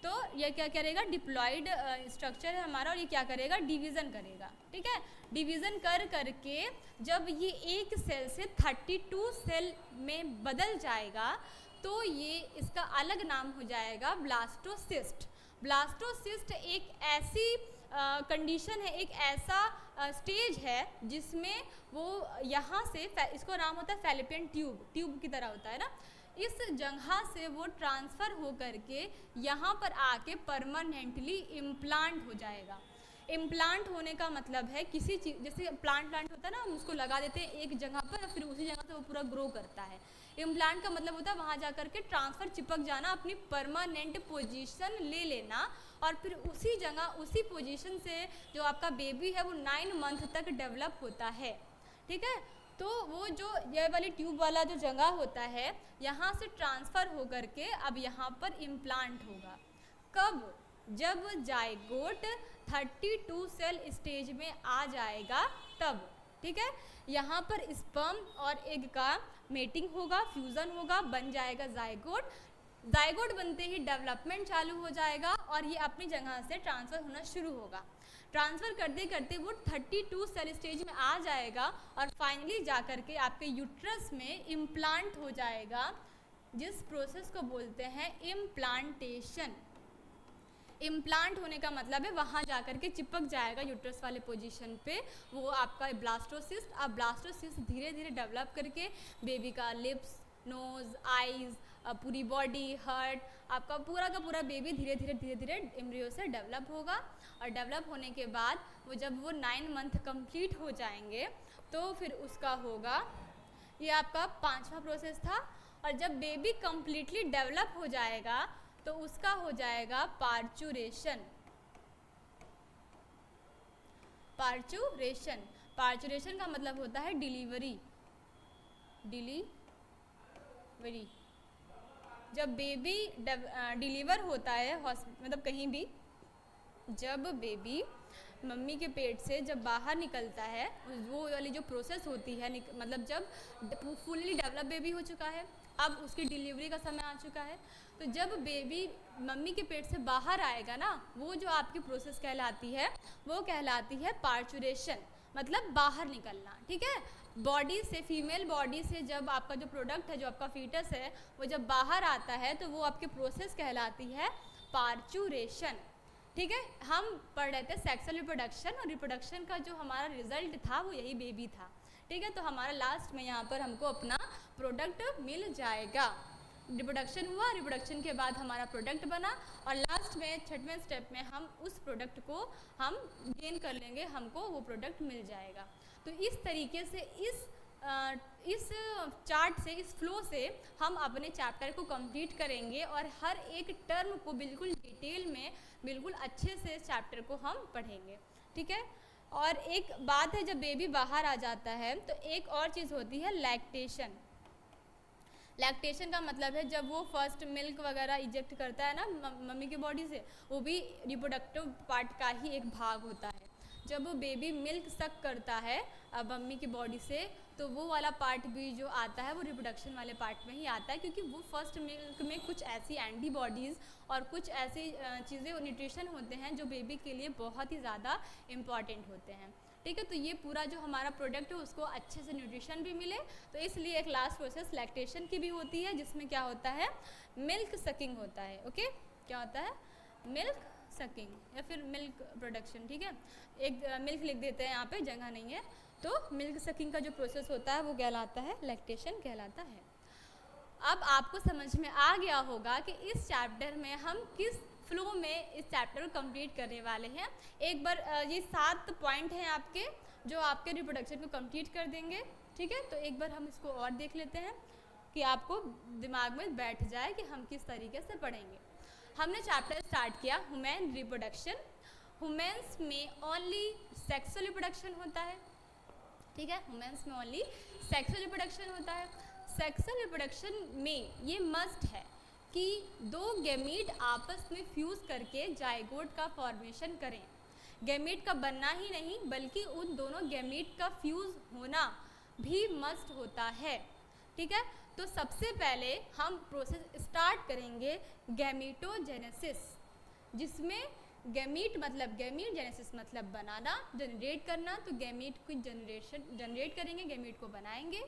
तो ये क्या करेगा, डिप्लॉयड स्ट्रक्चर है हमारा और ये क्या करेगा, डिवीज़न करेगा, ठीक है। डिवीज़न कर करके जब ये एक सेल से 32 सेल में बदल जाएगा तो ये इसका अलग नाम हो जाएगा ब्लास्टोसिस्ट। ब्लास्टोसिस्ट एक ऐसी कंडीशन है, एक ऐसा स्टेज है जिसमें वो यहाँ से, इसको नाम होता है फैलोपियन ट्यूब, ट्यूब की तरह होता है ना, इस जगह से वो ट्रांसफ़र हो करके यहाँ पर आके परमानेंटली इम्प्लांट हो जाएगा। इम्प्लांट होने का मतलब है किसी चीज़, जैसे प्लांट होता है ना, हम उसको लगा देते हैं एक जगह पर, फिर उसी जगह से वो पूरा ग्रो करता है। इम्प्लांट का मतलब होता है वहाँ जा कर के ट्रांसफ़र, चिपक जाना, अपनी परमानेंट पोजीशन ले लेना और फिर उसी जगह, उसी पोजीशन से जो आपका बेबी है वो 9 मंथ तक डेवलप होता है, ठीक है। तो वो जो ये वाली ट्यूब वाला जो जगह होता है, यहाँ से ट्रांसफ़र हो करके अब यहाँ पर इम्प्लांट होगा। कब, जब जाइगोट 32 सेल स्टेज में आ जाएगा तब, ठीक है। यहाँ पर स्पर्म और एग का मेटिंग होगा, फ्यूज़न होगा, बन जाएगा जाइगोट। जाइगोट बनते ही डेवलपमेंट चालू हो जाएगा और ये अपनी जगह से ट्रांसफ़र होना शुरू होगा। ट्रांसफ़र करते करते वो 32 सेल स्टेज में आ जाएगा और फाइनली जा कर के आपके यूट्रस में इम्प्लांट हो जाएगा, जिस प्रोसेस को बोलते हैं इम्प्लांटेशन। इम्प्लांट होने का मतलब है वहाँ जाकर के चिपक जाएगा यूट्रस वाले पोजीशन पे वो आपका ब्लास्टोसिस्ट। अब ब्लास्टोसिस्ट धीरे धीरे डेवलप करके बेबी का लिप्स, नोज़, आइज़, पूरी बॉडी, हार्ट, आपका पूरा का पूरा बेबी धीरे धीरे एम्ब्रियो से डेवलप होगा। और डेवलप होने के बाद वो जब वो 9 मंथ कंप्लीट हो जाएंगे तो फिर उसका होगा, ये आपका 5वां प्रोसेस था। और जब बेबी कम्प्लीटली डेवलप हो जाएगा तो उसका हो जाएगा पार्चुरेशन। पार्चुरेशन, पार्चुरेशन का मतलब होता है डिलीवरी, डिलीवरी। जब बेबी डिलीवर होता है मतलब कहीं भी, जब बेबी मम्मी के पेट से जब बाहर निकलता है, वो वाली जो प्रोसेस होती है, मतलब जब फुल्ली डेवलप बेबी हो चुका है, अब उसकी डिलीवरी का समय आ चुका है, तो जब बेबी मम्मी के पेट से बाहर आएगा ना, वो जो आपकी प्रोसेस कहलाती है वो कहलाती है पार्चुरेशन, मतलब बाहर निकलना, ठीक है। बॉडी से, फीमेल बॉडी से जब आपका जो प्रोडक्ट है, जो आपका फीटस है, वो जब बाहर आता है तो वो आपकी प्रोसेस कहलाती है पार्चुरेशन, ठीक है। हम पढ़ रहे थे सेक्सुअल रिप्रोडक्शन, और रिप्रोडक्शन का जो हमारा रिजल्ट था वो यही बेबी था, ठीक है। तो हमारा लास्ट में यहाँ पर हमको अपना प्रोडक्ट मिल जाएगा। रिप्रोडक्शन हुआ, रिप्रोडक्शन के बाद हमारा प्रोडक्ट बना और लास्ट में 6वें स्टेप में हम उस प्रोडक्ट को हम गेन कर लेंगे, हमको वो प्रोडक्ट मिल जाएगा। तो इस तरीके से इस चार्ट से, इस फ्लो से हम अपने चैप्टर को कंप्लीट करेंगे और हर एक टर्म को बिल्कुल डिटेल में, बिल्कुल अच्छे से चैप्टर को हम पढ़ेंगे, ठीक है। और एक बात है, जब बेबी बाहर आ जाता है तो एक और चीज़ होती है लैक्टेशन। लैक्टेशन का मतलब है जब वो फर्स्ट मिल्क वगैरह इजेक्ट करता है ना मम्मी की बॉडी से, वो भी रिप्रोडक्टिव पार्ट का ही एक भाग होता है। जब वो बेबी मिल्क सक करता है मम्मी की बॉडी से, तो वो वाला पार्ट भी जो आता है वो रिप्रोडक्शन वाले पार्ट में ही आता है, क्योंकि वो फर्स्ट मिल्क में कुछ ऐसी एंटीबॉडीज़ और कुछ ऐसी चीज़ें, न्यूट्रिशन होते हैं जो बेबी के लिए बहुत ही ज़्यादा इम्पॉर्टेंट होते हैं, ठीक है। तो ये पूरा जो हमारा प्रोडक्ट है उसको अच्छे से न्यूट्रिशन भी मिले, तो इसलिए एक लास्ट प्रोसेस लैक्टेशन की भी होती है, जिसमें क्या होता है, मिल्क सकिंग होता है, ओके। क्या होता है, मिल्क सकिंग या फिर मिल्क प्रोडक्शन, ठीक है। एक मिल्क लिख देते हैं यहाँ पे, जगह नहीं है, तो मिल्क सकिंग का जो प्रोसेस होता है वो कहलाता है लैक्टेशन कहलाता है। अब आपको समझ में आ गया होगा कि इस चैप्टर में हम किस फ्लो में इस चैप्टर को कंप्लीट करने वाले हैं। एक बार ये 7 पॉइंट हैं आपके जो आपके रिप्रोडक्शन को कंप्लीट कर देंगे, ठीक है। तो एक बार हम इसको और देख लेते हैं कि आपको दिमाग में बैठ जाए कि हम किस तरीके से पढ़ेंगे। हमने चैप्टर स्टार्ट किया ह्यूमन रिप्रोडक्शन। ह्यूमन्स में ओनली सेक्सुअल रिप्रोडक्शन होता है, ठीक है। ह्यूमन्स में ओनली सेक्सुअल रिप्रोडक्शन होता है। सेक्सुअल रिप्रोडक्शन में ये मस्ट है कि 2 गैमीट आपस में फ्यूज़ करके जाइगोट का फॉर्मेशन करें। गैमीट का बनना ही नहीं बल्कि उन दोनों गैमीट का फ्यूज़ होना भी मस्ट होता है, ठीक है। तो सबसे पहले हम प्रोसेस स्टार्ट करेंगे गैमीटोजेनेसिस, जिसमें गैमीट मतलब गैमीट, जेनेसिस मतलब बनाना, जनरेट करना। तो गैमीट की जनरेट करेंगे, गैमीट को बनाएंगे।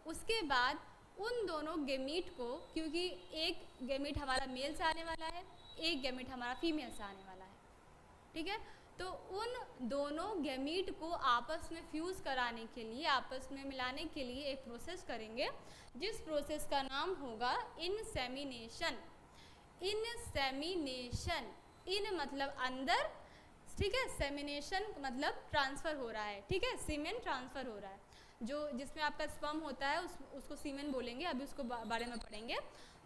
उसके बाद उन दोनों गैमीट को, क्योंकि एक गैमीट हमारा मेल से आने वाला है, एक गैमीट हमारा फीमेल से आने वाला है, ठीक है। तो उन दोनों गैमीट को आपस में फ्यूज़ कराने के लिए, आपस में मिलाने के लिए एक प्रोसेस करेंगे जिस प्रोसेस का नाम होगा इनसेमिनेशन। इनसेमिनेशन, इन मतलब अंदर, ठीक है। सेमिनेशन मतलब ट्रांसफ़र हो रहा है, ठीक है। सीमेन ट्रांसफ़र हो रहा है, जो जिसमें आपका स्पर्म होता है उसको सीमेन बोलेंगे, अभी उसको बारे में पढ़ेंगे।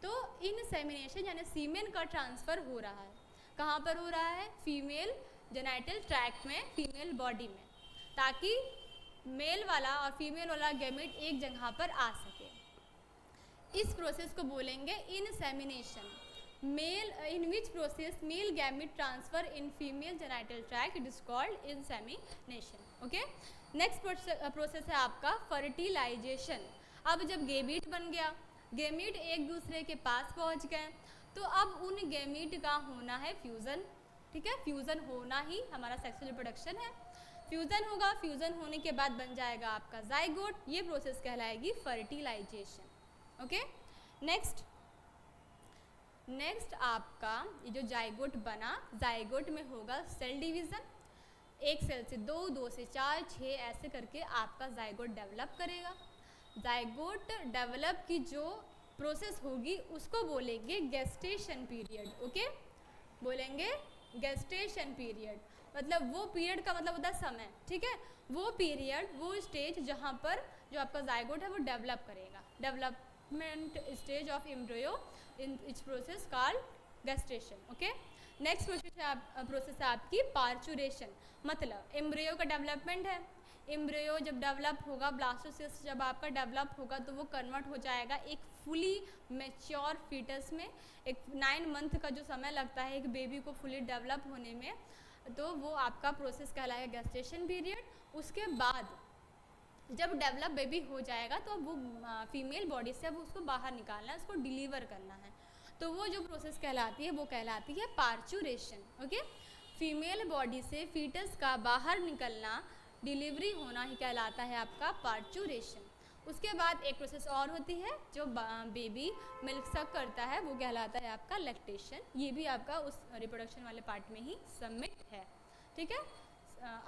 तो इनसेमिनेशन यानी सीमेन का ट्रांसफ़र हो रहा है। कहाँ पर हो रहा है? फीमेल जेनाइटल ट्रैक्ट में, फीमेल बॉडी में, ताकि मेल वाला और फीमेल वाला गैमेट एक जगह पर आ सके। इस प्रोसेस को बोलेंगे insemination. Male in which process male gamete transfer in female genital tract, it is called insemination. Okay, next process है आपका फर्टिलाइजेशन। अब जब गैमीट बन गया, गैमीट एक दूसरे के पास पहुंच गए, तो अब उन गैमीट का होना है फ्यूज़न, ठीक है। फ्यूज़न होना ही हमारा सेक्सुअल रिप्रोडक्शन है। फ्यूज़न होगा, फ्यूज़न होने के बाद बन जाएगा आपका जाइगोट। ये प्रोसेस कहलाएगी फर्टिलाइजेशन। ओके, नेक्स्ट आपका ये जो जाइगोट बना, जाइगोट में होगा सेल डिवीज़न। एक सेल से 2, 2 से 4, 6 ऐसे करके आपका जाइगोट डेवलप करेगा। जाइगोट डेवलप की जो प्रोसेस होगी उसको बोलेंगे गेस्टेशन पीरियड। ओके, बोलेंगे गेस्टेशन पीरियड, मतलब वो पीरियड का मतलब होता है समय, ठीक है। वो पीरियड, वो स्टेज जहाँ पर जो आपका जाइगोट है वो डेवलप करेगा। Development stage of embryo in each process called gestation. Okay, next process है आपकी पार्चुरेशन, मतलब एम्ब्रियो का डेवलपमेंट है। एम्ब्रियो जब डेवलप होगा, ब्लास्टोसिस्ट जब आपका डेवलप होगा तो वो कन्वर्ट हो जाएगा एक फुली मैच्योर फीटस में। एक 9 मंथ का जो समय लगता है एक बेबी को फुली डेवलप होने में, तो वो आपका प्रोसेस कहलाएगा गेस्टेशन पीरियड। उसके बाद जब डेवलप बेबी हो जाएगा तो वो फीमेल बॉडी से अब उसको बाहर निकालना है, उसको डिलीवर करना है, तो वो जो प्रोसेस कहलाती है वो कहलाती है पार्चुरेशन। ओके, फीमेल बॉडी से फीटस का बाहर निकलना, डिलीवरी होना ही कहलाता है आपका पार्चुरेशन। उसके बाद एक प्रोसेस और होती है जो बेबी मिल्क सक करता है, वो कहलाता है आपका लैक्टेशन। ये भी आपका उस रिप्रोडक्शन वाले पार्ट में ही सबमिट है, ठीक है।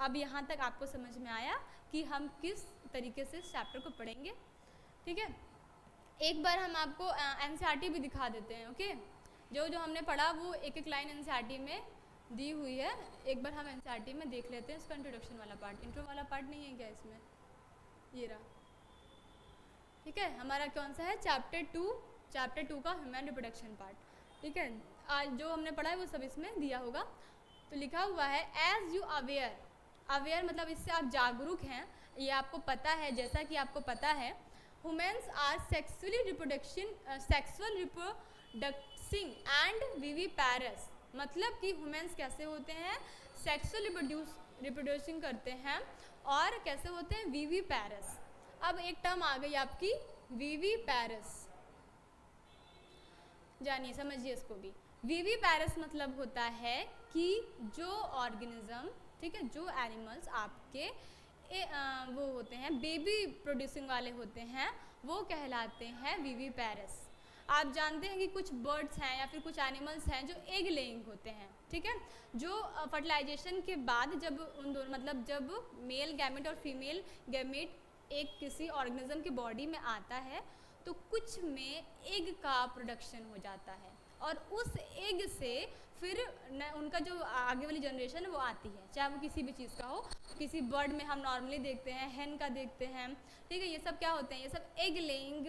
अब यहाँ तक आपको समझ में आया कि हम किस तरीके से इस चैप्टर को पढ़ेंगे, ठीक है। एक बार हम आपको एनसीईआरटी भी दिखा देते हैं। ओके, जो हमने पढ़ा वो एक एक लाइन एनसीईआरटी में दी हुई है। एक बार हम एनसीईआरटी में देख लेते हैं इसका इंट्रोडक्शन वाला पार्ट। इंट्रो वाला पार्ट नहीं है क्या इसमें? ये रहा, ठीक है। हमारा कौन सा है? चैप्टर 2 का ह्यूमन रिप्रोडक्शन पार्ट, ठीक है। आज जो हमने पढ़ा है वो सब इसमें दिया होगा। तो लिखा हुआ है एज यू अवेयर मतलब इससे आप जागरूक हैं, ये आपको पता है। जैसा कि आपको पता है humans are sexual reproducting and viviparous, मतलब कि ह्यूमन्स कैसे होते हैं? सेक्सुअल रिप्रोड्यूसिंग करते हैं और कैसे होते हैं? विविपैरस। अब एक टर्म आ गई आपकी विविपैरस, जानिए समझिए इसको भी। विविपैरस मतलब होता है कि जो ऑर्गेनिज्म, ठीक है, जो एनिमल्स आपके वो होते हैं बेबी प्रोड्यूसिंग वाले होते हैं, वो कहलाते हैं विविपैरस। आप जानते हैं कि कुछ बर्ड्स हैं या फिर कुछ एनिमल्स हैं जो एग लेइंग होते हैं, ठीक है, जो फर्टिलाइजेशन के बाद जब उन दोनों मतलब जब मेल गैमेट और फीमेल गैमेट एक किसी ऑर्गेनिज्म की बॉडी में आता है तो कुछ में एग का प्रोडक्शन हो जाता है और उस एग से फिर उनका जो आगे वाली जनरेशन है वो आती है, चाहे वो किसी भी चीज़ का हो। किसी बर्ड में हम नॉर्मली देखते हैं, हेन का देखते हैं, ठीक है, ये सब क्या होते हैं, ये सब एग लेइंग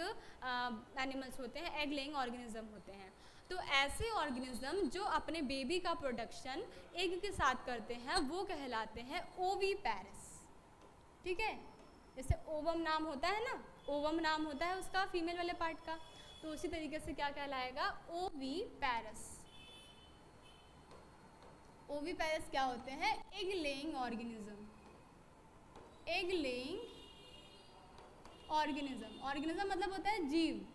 एनिमल्स होते हैं, एग लेइंग ऑर्गेनिज्म होते हैं। तो ऐसे ऑर्गेनिज्म जो अपने बेबी का प्रोडक्शन एग के साथ करते हैं वो कहलाते हैं ओवीपैरस, ठीक है। जैसे ओवम नाम होता है ना, ओवम नाम होता है उसका फीमेल वाले पार्ट का, तो उसी तरीके से क्या कहलाएगा, ओवीपैरस। ओवीपैरस क्या होते हैं, egg laying organism, egg laying organism. Organism मतलब होता है जीव,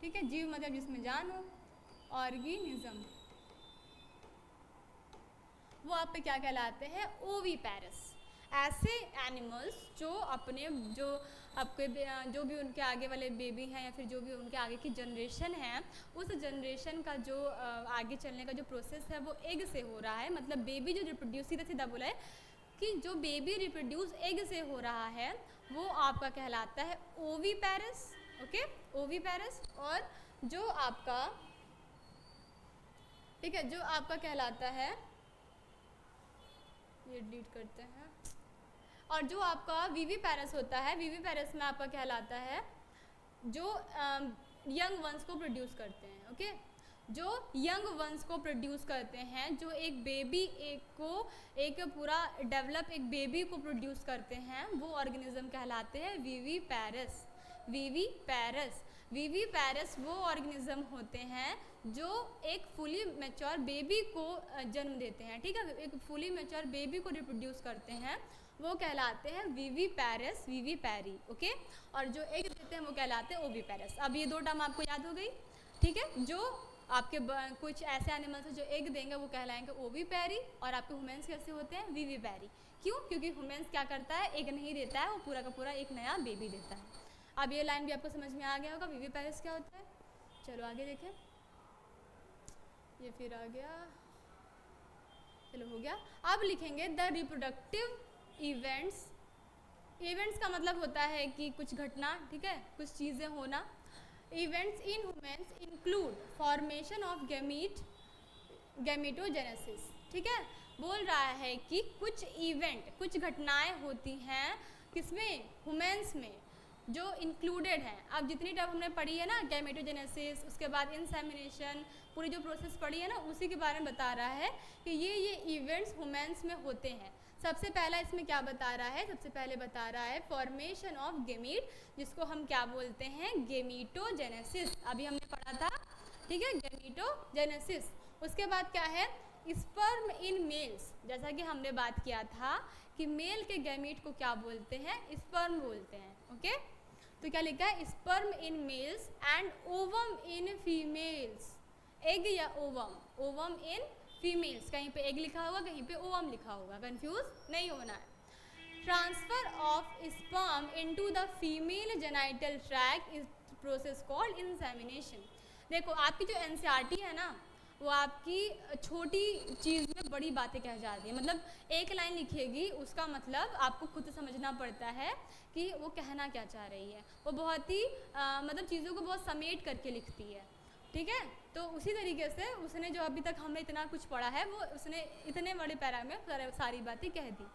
ठीक है, जीव मतलब जिसमें जान हो, ऑर्गेनिज्म, वो आप पे क्या कहलाते हैं, ओवीपैरस। ऐसे एनिमल्स जो अपने जो आपके जो भी उनके आगे वाले बेबी हैं या फिर जो भी उनके आगे की जनरेशन है, उस जनरेशन का जो आगे चलने का जो प्रोसेस है वो एग से हो रहा है। मतलब बेबी जो रिप्रोड्यूस, सीधा सीधा बोला है कि जो बेबी रिप्रोड्यूस एग से हो रहा है वो आपका कहलाता है ओवीपैरस, ओके, ओवीपैरस। और जो आपका, ठीक है, जो आपका कहलाता है, ये डिलीट करते हैं, और जो आपका वीवीपैरस होता है, वीवीपैरस में आपका कहलाता है जो यंग वंस को प्रोड्यूस करते हैं, ओके, जो यंग वंस को प्रोड्यूस करते हैं, जो एक बेबी एक पूरा डेवलप एक बेबी को प्रोड्यूस करते हैं, वो ऑर्गेनिज्म कहलाते हैं वीवीपैरस, वीवीपैरस। वीवीपैरस वो ऑर्गेनिज्म होते हैं जो एक फुली मैच्योर बेबी को जन्म देते हैं, ठीक है, एक फुली मैच्योर बेबी को रिप्रोड्यूस करते हैं, वो कहलाते हैं वीवीपैरस, वीवीपैरी, ओके। और जो एग देते हैं वो कहलाते हैं ओवीपैरस। अब ये दो टर्म आपको याद हो गई, ठीक है। जो आपके कुछ ऐसे एनिमल्स हैं जो एग देंगे वो कहलाएंगे ओवीपैरी, और आपके ह्यूमन्स कैसे होते हैं, वीवीपैरी। क्यों? क्योंकि ह्यूमन्स क्या करता है, एग नहीं देता है, वो पूरा का पूरा एक नया बेबी देता है। अब ये लाइन भी आपको समझ में आ गया होगा, वीवीपैरस क्या होता है। चलो आगे देखें, ये फिर आ गया, चलो हो गया। अब लिखेंगे द रिप्रोडक्टिव इवेंट्स। इवेंट्स का मतलब होता है कि कुछ घटना, ठीक है, कुछ चीज़ें होना। Events in humans include formation of gamete, gametogenesis, ठीक है। बोल रहा है कि कुछ इवेंट, कुछ घटनाएं होती हैं किसमें, ह्यूमन्स में, जो इंक्लूडेड हैं। अब जितनी टर्म हमने पढ़ी है ना, गैमेटोजेनेसिस, उसके बाद इंसेमिनेशन, पूरी जो प्रोसेस पढ़ी है ना, उसी के बारे में बता रहा है कि ये इवेंट्स ह्यूमन्स में होते हैं। सबसे पहला इसमें क्या बता रहा है, सबसे पहले बता रहा है फॉर्मेशन ऑफ गैमीट, जिसको हम क्या बोलते हैं, गैमेटोजेनेसिस, अभी हमने पढ़ा था, ठीक है, गैमेटोजेनेसिस। उसके बाद क्या है, स्पर्म इन मेल्स, जैसा कि हमने बात किया था कि मेल के गैमीट को क्या बोलते हैं, स्पर्म बोलते हैं, ओके। तो क्या लिखा है, sperm in males and ovum in females, egg या ओवम, ओवम इन फीमेल्स, कहीं पे एग लिखा होगा, कहीं पे ओवम लिखा होगा, कंफ्यूज नहीं होना है। Transfer of sperm into the female genital tract is process called insemination. देखो आपकी जो एनसीईआरटी है ना, वो आपकी छोटी चीज़ में बड़ी बातें कह जाती है। मतलब एक लाइन लिखेगी, उसका मतलब आपको खुद समझना पड़ता है कि वो कहना क्या चाह रही है। वो बहुत ही मतलब चीज़ों को बहुत समेट करके लिखती है, ठीक है। तो उसी तरीके से उसने जो अभी तक हमने इतना कुछ पढ़ा है, वो उसने इतने बड़े पैरा में सारी बातें कह दी,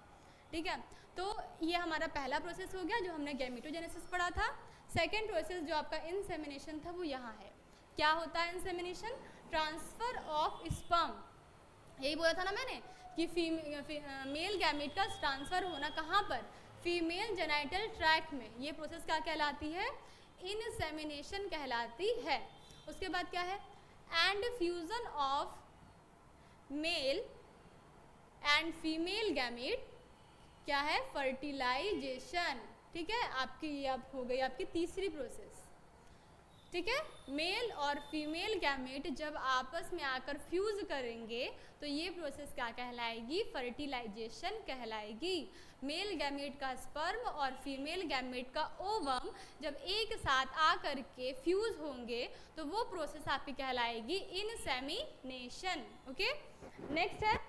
ठीक है। तो ये हमारा पहला प्रोसेस हो गया जो हमने गैमेटोजेनेसिस पढ़ा था। सेकेंड प्रोसेस जो आपका इंसेमिनेशन था वो यहाँ है। क्या होता है इंसेमिनेशन, ट्रांसफ़र ऑफ स्पर्म, यही बोला था ना मैंने कि मेल गैमेट का ट्रांसफ़र होना कहाँ पर, फीमेल जेनाइटल ट्रैक्ट में। ये प्रोसेस क्या कहलाती है, इंसेमिनेशन कहलाती है। उसके बाद क्या है, and fusion of male and female gamete, क्या है, फर्टिलाइजेशन, ठीक है। आपकी ये अब हो गई आपकी तीसरी प्रोसेस। ठीक है। मेल और फीमेल गैमेट जब आपस में आकर फ्यूज करेंगे तो ये प्रोसेस क्या कहलाएगी? फर्टिलाइजेशन कहलाएगी। मेल गैमेट का स्पर्म और फीमेल गैमेट का ओवम जब एक साथ आकर के फ्यूज होंगे तो वो प्रोसेस आपकी कहलाएगी इनसेमिनेशन। ओके, नेक्स्ट है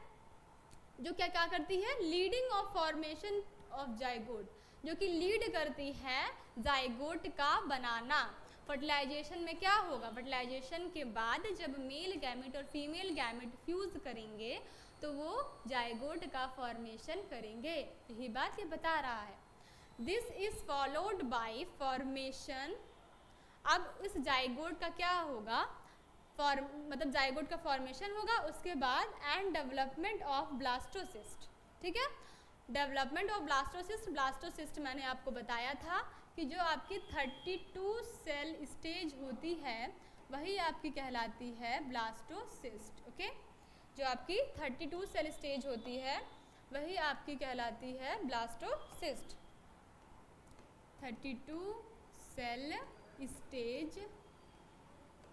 जो क्या क्या करती है? Leading of formation of zygote, जो कि लीड करती है जाइगोट का बनाना। फर्टिलाइजेशन में क्या होगा? फर्टिलाइजेशन के बाद जब मेल गैमेट और फीमेल गैमेट फ्यूज करेंगे तो वो जाइगोट का फॉर्मेशन करेंगे। यही बात ये बता रहा है। This is followed by formation. अब इस जाइगोट का क्या होगा? मतलब जाइगोट का फॉर्मेशन होगा, उसके बाद एंड डेवलपमेंट ऑफ ब्लास्टोसिस्ट। ठीक है, डेवलपमेंट ऑफ ब्लास्टोसिस्ट। ब्लास्टोसिस्ट मैंने आपको बताया था कि जो आपकी 32 सेल स्टेज होती है वही आपकी कहलाती है ब्लास्टोसिस्ट। ओके, जो आपकी 32 सेल स्टेज होती है वही आपकी कहलाती है ब्लास्टोसिस्ट। 32 सेल स्टेज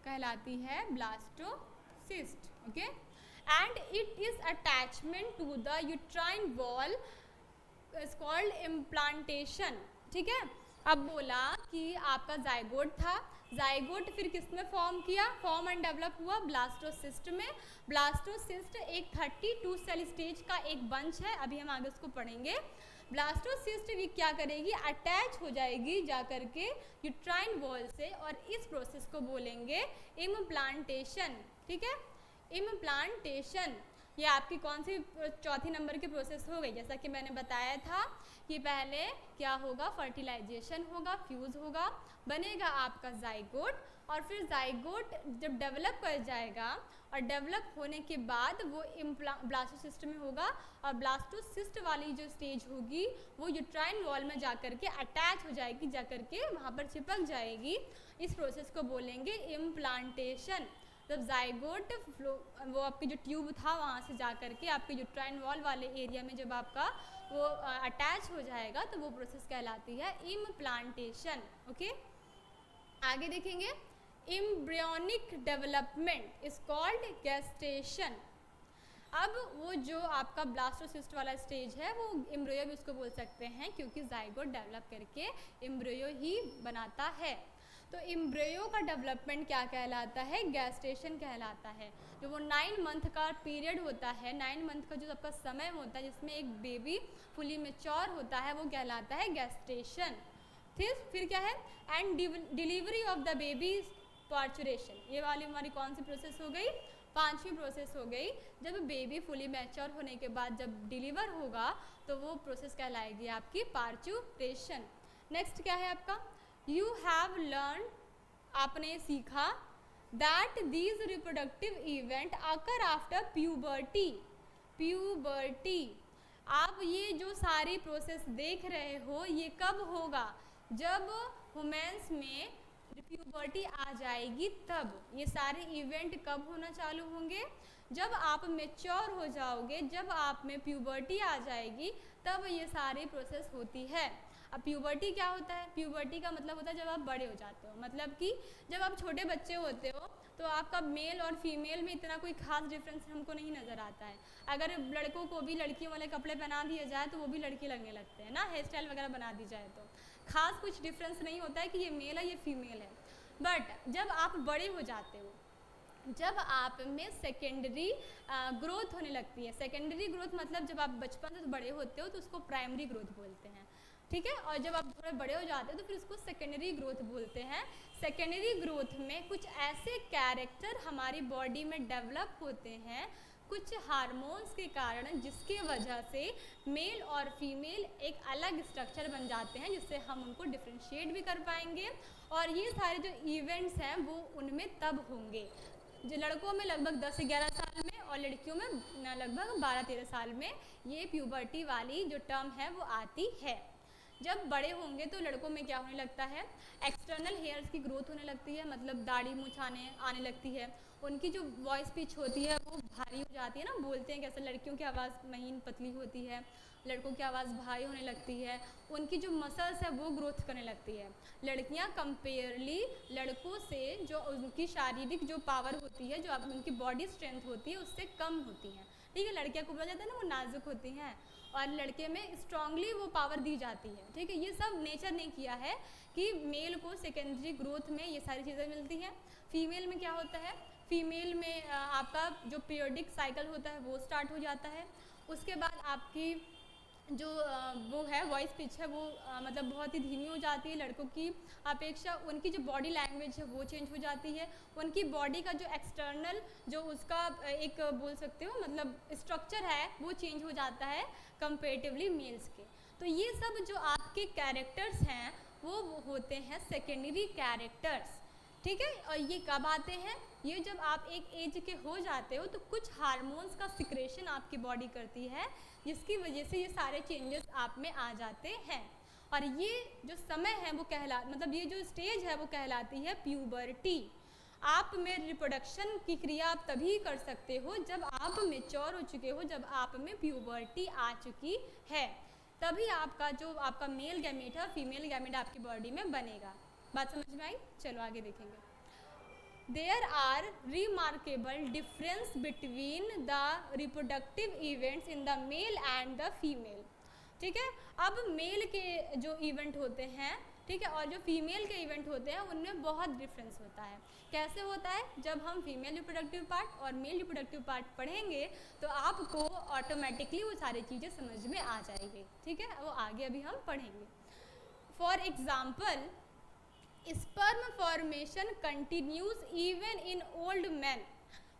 कहलाती है blastocyst. Okay, and it is attachment to the uterine wall is called implantation. ठीक है, अब बोला कि आपका जाइगोट था, जाइगोट फिर किस में फॉर्म किया? फॉर्म एंड डेवलप हुआ ब्लास्टोसिस्ट में। ब्लास्टोसिस्ट एक 32 सेल स्टेज का एक बंच है, अभी हम आगे उसको पढ़ेंगे। ब्लास्टोसिस्ट भी क्या करेगी? अटैच हो जाएगी जाकर के यूट्राइन वॉल से, और इस प्रोसेस को बोलेंगे इम्प्लांटेशन। ठीक है, इम्प्लांटेशन। ये आपकी कौन सी चौथी नंबर की प्रोसेस हो गई? जैसा कि मैंने बताया था कि पहले क्या होगा? फर्टिलाइजेशन होगा, फ्यूज होगा, बनेगा आपका जाइगोट, और फिर जाइगोट जब डेवलप कर जाएगा और डेवलप होने के बाद वो ब्लास्टोसिस्ट में होगा, और ब्लास्टोसिस्ट वाली जो स्टेज होगी वो यूट्राइन वॉल में जाकर के अटैच हो जाएगी, जाकर के वहाँ पर चिपक जाएगी। इस प्रोसेस को बोलेंगे इम्प्लांटेशन। जब जाइगोट वो आपकी जो ट्यूब था वहाँ से जाकर के आपके यूट्राइन वॉल वाले एरिया में जब आपका वो अटैच हो जाएगा तो वो प्रोसेस कहलाती है इम्प्लांटेशन। ओके, आगे देखेंगे embryonic development is called gestation. अब वो जो आपका ब्लास्टोसिस्ट वाला स्टेज है वो एम्ब्रियो भी उसको बोल सकते हैं, क्योंकि जाइगोट डेवलप करके एम्ब्रियो ही बनाता है। तो एम्ब्रियो का डेवलपमेंट क्या कहलाता है? गेस्टेशन कहलाता है। जो वो 9 मंथ का पीरियड होता है, 9 मंथ का जो आपका समय होता है जिसमें एक बेबी फुली मैच्योर होता है, वो कहलाता है गेस्टेशन। फिर क्या है? And delivery of the baby parturition. ये वाली हमारी कौन सी प्रोसेस हो गई? 5वीं प्रोसेस हो गई। जब बेबी फुली मैच्योर होने के बाद जब डिलीवर होगा तो वो प्रोसेस कहलाएगी आपकी पार्चुरेशन। नेक्स्ट क्या है आपका? यू हैव लर्न, आपने सीखा, that these reproductive event occur after puberty. Puberty, आप ये जो सारी प्रोसेस देख रहे हो ये कब होगा? जब वुमेन्स में प्यूबर्टी आ जाएगी तब। ये सारे इवेंट कब होना चालू होंगे? जब आप मैच्योर हो जाओगे, जब आप में प्यूबर्टी आ जाएगी तब ये सारी प्रोसेस होती है। अब प्यूबर्टी क्या होता है? प्यूबर्टी का मतलब होता है जब आप बड़े हो जाते हो, मतलब कि जब आप छोटे बच्चे होते हो तो आपका मेल और फीमेल में इतना कोई खास डिफरेंस हमको नहीं नज़र आता है। अगर लड़कों को भी लड़कियों वाले कपड़े पहना दिए जाए तो वो भी लड़के लगने लगते हैं ना, हेयर स्टाइल वगैरह बना दी जाए तो खास कुछ डिफरेंस नहीं होता है कि ये मेल है ये फीमेल है। बट जब आप बड़े हो जाते हो, जब आप में सेकेंडरी ग्रोथ होने लगती है। सेकेंडरी ग्रोथ मतलब जब आप बचपन से बड़े होते हो तो उसको प्राइमरी ग्रोथ बोलते हैं। ठीक है, और जब आप थोड़े बड़े हो जाते हैं तो फिर उसको सेकेंडरी ग्रोथ बोलते हैं। सेकेंडरी ग्रोथ में कुछ ऐसे कैरेक्टर हमारी बॉडी में डेवलप होते हैं कुछ हार्मोन्स के कारण, जिसके वजह से मेल और फीमेल एक अलग स्ट्रक्चर बन जाते हैं, जिससे हम उनको डिफ्रेंशिएट भी कर पाएंगे। और ये सारे जो इवेंट्स हैं वो उनमें तब होंगे जो लड़कों में लगभग 10-11 साल में और लड़कियों में लगभग 12-13 साल में ये प्यूबर्टी वाली जो टर्म है वो आती है। जब बड़े होंगे तो लड़कों में क्या होने लगता है, एक्सटर्नल हेयर्स की ग्रोथ होने लगती है, मतलब दाढ़ी मूछ आने लगती है, उनकी जो वॉइस पिच होती है वो भारी हो जाती है ना, बोलते हैं कैसे, लड़कियों की आवाज़ महीन पतली होती है, लड़कों की आवाज़ भारी होने लगती है, उनकी जो मसल्स है वो ग्रोथ करने लगती है। लड़कियां कंपेयरली लड़कों से जो उनकी शारीरिक जो पावर होती है, जो उनकी बॉडी स्ट्रेंथ होती है उससे कम होती हैं, ठीक है। लड़कियां को बोला जाता है ना वो नाजुक होती हैं, और लड़के में स्ट्रांगली वो पावर दी जाती है, ठीक है। ये सब नेचर ने किया है कि मेल को सेकेंडरी ग्रोथ में ये सारी चीज़ें मिलती हैं। फीमेल में क्या होता है, फीमेल में आपका जो पीरियडिक साइकिल होता है वो स्टार्ट हो जाता है, उसके बाद आपकी जो वो है वॉइस पिच है वो मतलब बहुत ही धीमी हो जाती है, लड़कों की अपेक्षा उनकी जो बॉडी लैंग्वेज है वो चेंज हो जाती है, उनकी बॉडी का जो एक्सटर्नल जो उसका एक बोल सकते हो मतलब स्ट्रक्चर है वो चेंज हो जाता है कंपेरेटिवली मेल्स के। तो ये सब जो आपके कैरेक्टर्स हैं वो होते हैं सेकेंडरी कैरेक्टर्स, ठीक है। और ये कब आते हैं, ये जब आप एक एज के हो जाते हो तो कुछ हार्मोन्स का सिक्रेशन आपकी बॉडी करती है, जिसकी वजह से ये सारे चेंजेस आप में आ जाते हैं। और ये जो समय है वो मतलब ये जो स्टेज है वो कहलाती है प्यूबर्टी। आप में रिप्रोडक्शन की क्रिया आप तभी कर सकते हो जब आप मेच्योर हो चुके हो, जब आप में प्यूबर्टी आ चुकी है, तभी आपका जो आपका मेल गैमेट है फीमेल गैमेट आपकी बॉडी में बनेगा। बात समझ में आई? चलो आगे देखेंगे। There are remarkable difference between the reproductive events in the male and the female, ठीक है। अब मेल के जो इवेंट होते हैं, ठीक है, और जो फीमेल के इवेंट होते हैं उनमें बहुत डिफरेंस होता है। कैसे होता है, जब हम फीमेल रिप्रोडक्टिव पार्ट और मेल रिप्रोडक्टिव पार्ट पढ़ेंगे तो आपको ऑटोमेटिकली वो सारी चीज़ें समझ में आ जाएगी, ठीक है, वो आगे अभी हम पढ़ेंगे। For example, sperm formation continues even in old man,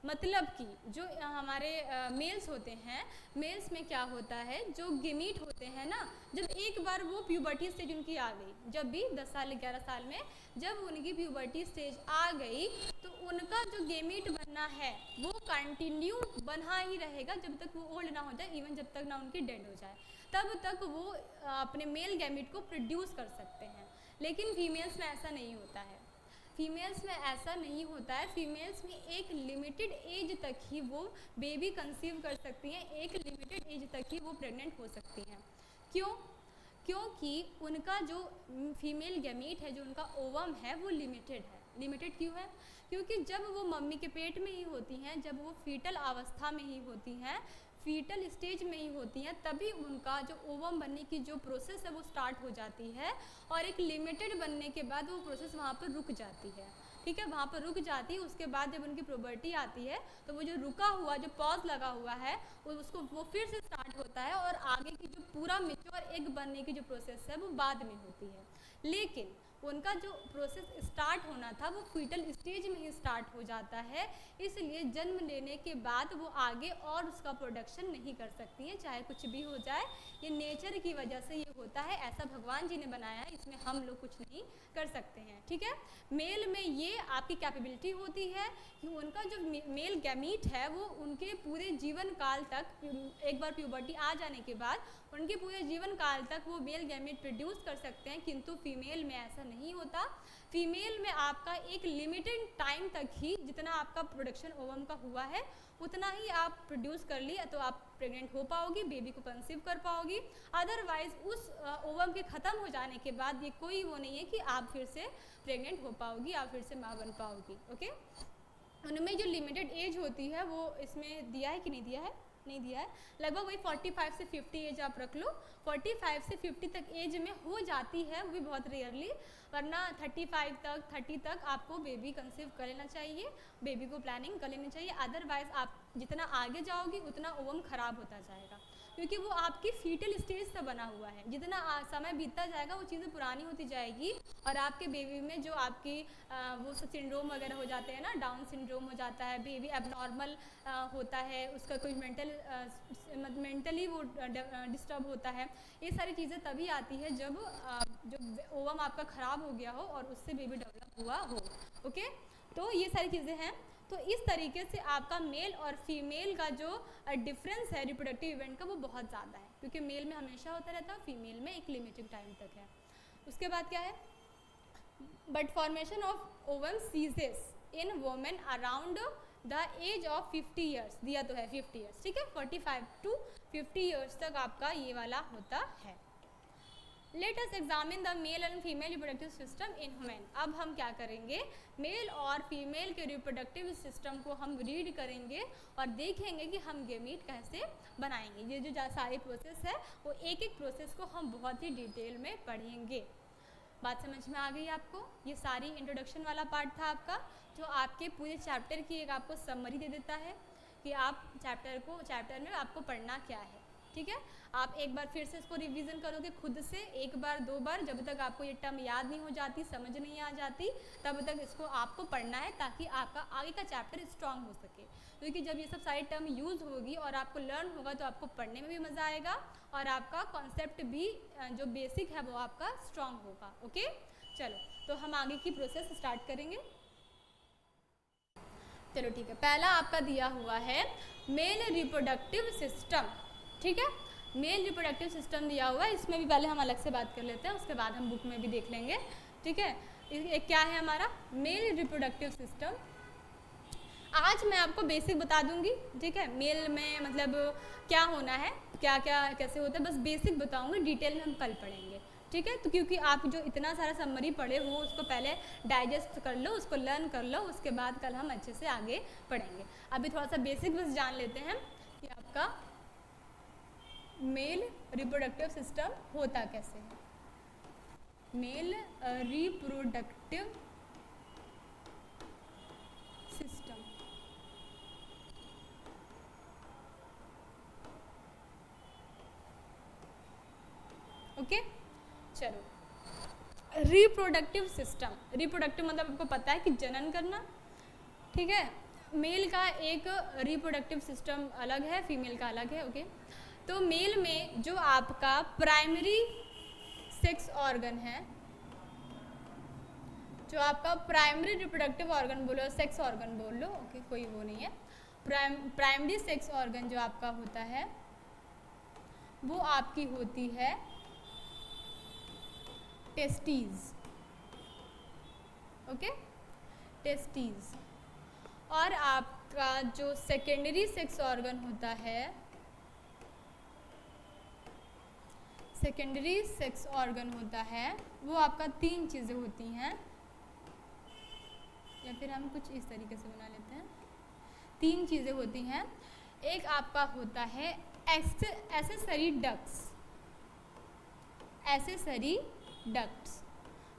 मतलब कि जो हमारे मेल्स होते हैं, मेल्स में क्या होता है, जो गेमीट होते हैं ना, जब एक बार वो प्यूबर्टी स्टेज उनकी आ गई, जब भी 10 साल 11 साल में जब उनकी प्यूबर्टी स्टेज आ गई तो उनका जो गेमीट बनना है वो कंटिन्यू बना ही रहेगा जब तक वो ओल्ड ना हो जाए, इवन जब तक ना उनकी डेड हो जाए, तब तक वो अपने मेल गैमेट को प्रोड्यूस कर सकते हैं। लेकिन फीमेल्स में ऐसा नहीं होता है, फीमेल्स में ऐसा नहीं होता है। फीमेल्स में एक लिमिटेड एज तक ही वो बेबी कंसीव कर सकती हैं, एक लिमिटेड एज तक ही वो प्रेग्नेंट हो सकती हैं। क्यों? क्योंकि उनका जो फीमेल गैमीट है, जो उनका ओवम है वो लिमिटेड है। लिमिटेड क्यों है? क्योंकि जब वो मम्मी के पेट में ही होती हैं, जब वो फीटल अवस्था में ही होती हैं, फीटल स्टेज में ही होती हैं, तभी उनका जो ओवम बनने की जो प्रोसेस है वो स्टार्ट हो जाती है, और एक लिमिटेड बनने के बाद वो प्रोसेस वहाँ पर रुक जाती है, ठीक है, वहाँ पर रुक जाती है। उसके बाद जब उनकी प्यूबर्टी आती है तो वो जो रुका हुआ, जो पॉज लगा हुआ है वो फिर से स्टार्ट होता है, और आगे की जो पूरा मेच्योर एग बनने की जो प्रोसेस है वो बाद में होती है। लेकिन उनका जो प्रोसेस स्टार्ट होना था वो फीटल स्टेज में ही स्टार्ट हो जाता है, इसलिए जन्म लेने के बाद वो आगे और उसका प्रोडक्शन नहीं कर सकती हैं, चाहे कुछ भी हो जाए। ये नेचर की वजह से ये होता है, ऐसा भगवान जी ने बनाया है, इसमें हम लोग कुछ नहीं कर सकते हैं, ठीक है। मेल में ये आपकी कैपेबिलिटी होती है कि उनका जो मेल गैमीट है वो उनके पूरे जीवन काल तक, एक बार प्यूबर्टी आ जाने के बाद उनके पूरे जीवन काल तक वो मेल गैमीट प्रोड्यूस कर सकते हैं, किंतु फीमेल में ऐसा नहीं होता। फीमेल में आपका एक लिमिटेड टाइम तक ही जितना आपका प्रोडक्शन ओवम का हुआ है उतना ही आप प्रोड्यूस कर ली तो आप प्रेग्नेंट हो पाओगी, बेबी को कंसीव कर पाओगी। अदरवाइज उस ओवम के ख़त्म हो जाने के बाद ये कोई वो नहीं है कि आप फिर से प्रेग्नेंट हो पाओगी, आप फिर से माँ बन पाओगी, ओके। उनमें जो लिमिटेड एज होती है वो इसमें दिया है कि नहीं दिया है? नहीं दिया है। लगभग वही 45 से 50 एज आप रख लो, 45 से 50 तक एज में हो जाती है, वो भी बहुत रेयरली, वरना 35 तक 30 तक आपको बेबी कंसीव कर लेना चाहिए, बेबी को प्लानिंग कर लेनी चाहिए। अदरवाइज आप जितना आगे जाओगी उतना ओवम ख़राब होता जाएगा, क्योंकि वो आपकी फीटल स्टेज से बना हुआ है। जितना समय बीतता जाएगा वो चीज़ें पुरानी होती जाएगी, और आपके बेबी में जो आपकी वो सिंड्रोम वगैरह हो जाते हैं ना, डाउन सिंड्रोम हो जाता है, बेबी एबनॉर्मल होता है, उसका कोई मेंटली वो डिस्टर्ब होता है, ये सारी चीज़ें तभी आती है जब जो ओवम आपका ख़राब हो गया हो और उससे बेबी डेवलप हुआ हो, ओके। तो ये सारी चीज़ें हैं। तो इस तरीके से आपका मेल और फीमेल का जो डिफरेंस है रिप्रोडक्टिव इवेंट का वो बहुत ज़्यादा है। क्योंकि मेल में हमेशा होता रहता है, फीमेल में एक लिमिटेड टाइम तक है। उसके बाद क्या है, but formation of ovum ceases in women around the age of 50 years, दिया तो है 50 ईयर्स, ठीक है, 45 to 50 ईयर्स तक आपका ये वाला होता है। Let us examine the male and female reproductive system in human. अब हम क्या करेंगे, मेल और फीमेल के रिप्रोडक्टिव सिस्टम को हम रीड करेंगे और देखेंगे कि हम गेमीट कैसे बनाएंगे। ये जो सारी प्रोसेस है वो एक एक प्रोसेस को हम बहुत ही डिटेल में पढ़ेंगे। बात समझ में आ गई आपको? ये सारी इंट्रोडक्शन वाला पार्ट था आपका, जो आपके पूरे चैप्टर की एक आपको समरी दे देता है कि आप चैप्टर में आपको पढ़ना क्या है, ठीक है। आप एक बार फिर से इसको रिवीजन करोगे खुद से, एक बार दो बार, जब तक आपको ये टर्म याद नहीं हो जाती, समझ नहीं आ जाती, तब तक इसको आपको पढ़ना है, ताकि आपका आगे का चैप्टर स्ट्रांग हो सके। क्योंकि जब ये सब सारी टर्म यूज़ होगी और आपको लर्न होगा तो आपको पढ़ने में भी मज़ा आएगा और आपका कॉन्सेप्ट भी जो बेसिक है वो आपका स्ट्रांग होगा। ओके, चलो तो हम आगे की प्रोसेस स्टार्ट करेंगे। चलो ठीक है, पहला आपका दिया हुआ है मेल रिप्रोडक्टिव सिस्टम, ठीक है। मेल रिप्रोडक्टिव सिस्टम दिया हुआ है, इसमें भी पहले हम अलग से बात कर लेते हैं, उसके बाद हम बुक में भी देख लेंगे, ठीक है। एक क्या है हमारा मेल रिप्रोडक्टिव सिस्टम। आज मैं आपको बेसिक बता दूंगी, ठीक है। मेल में मतलब क्या होना है, क्या क्या कैसे होता है, बस बेसिक बताऊंगी, डिटेल में हम कल पढ़ेंगे, ठीक है। तो क्योंकि आप जो इतना सारा समरी पढ़े हो उसको पहले डाइजेस्ट कर लो, उसको लर्न कर लो, उसके बाद कल हम अच्छे से आगे पढ़ेंगे। अभी थोड़ा सा बेसिक बस जान लेते हैं कि आपका मेल रिप्रोडक्टिव सिस्टम होता कैसे है। Male reproductive system, okay. चलो रिप्रोडक्टिव सिस्टम, रिप्रोडक्टिव मतलब आपको पता है कि जनन करना, ठीक है। मेल का एक रिप्रोडक्टिव सिस्टम अलग है, फीमेल का अलग है, ओके। तो मेल में जो आपका प्राइमरी सेक्स ऑर्गन है, जो आपका प्राइमरी रिप्रोडक्टिव ऑर्गन बोलो, सेक्स ऑर्गन बोल लो, ओके, कोई वो नहीं है। प्राइमरी सेक्स ऑर्गन जो आपका होता है वो आपकी होती है टेस्टीज, ओके, टेस्टीज। और आपका जो सेकेंडरी सेक्स ऑर्गन होता है, सेकेंडरी सेक्स ऑर्गन होता है वो आपका तीन चीज़ें होती हैं, या फिर हम कुछ इस तरीके से बना लेते हैं, तीन चीज़ें होती हैं। एक आपका होता है एक्सेसरी डक्ट्स, एक्सेसरी डक्ट्स।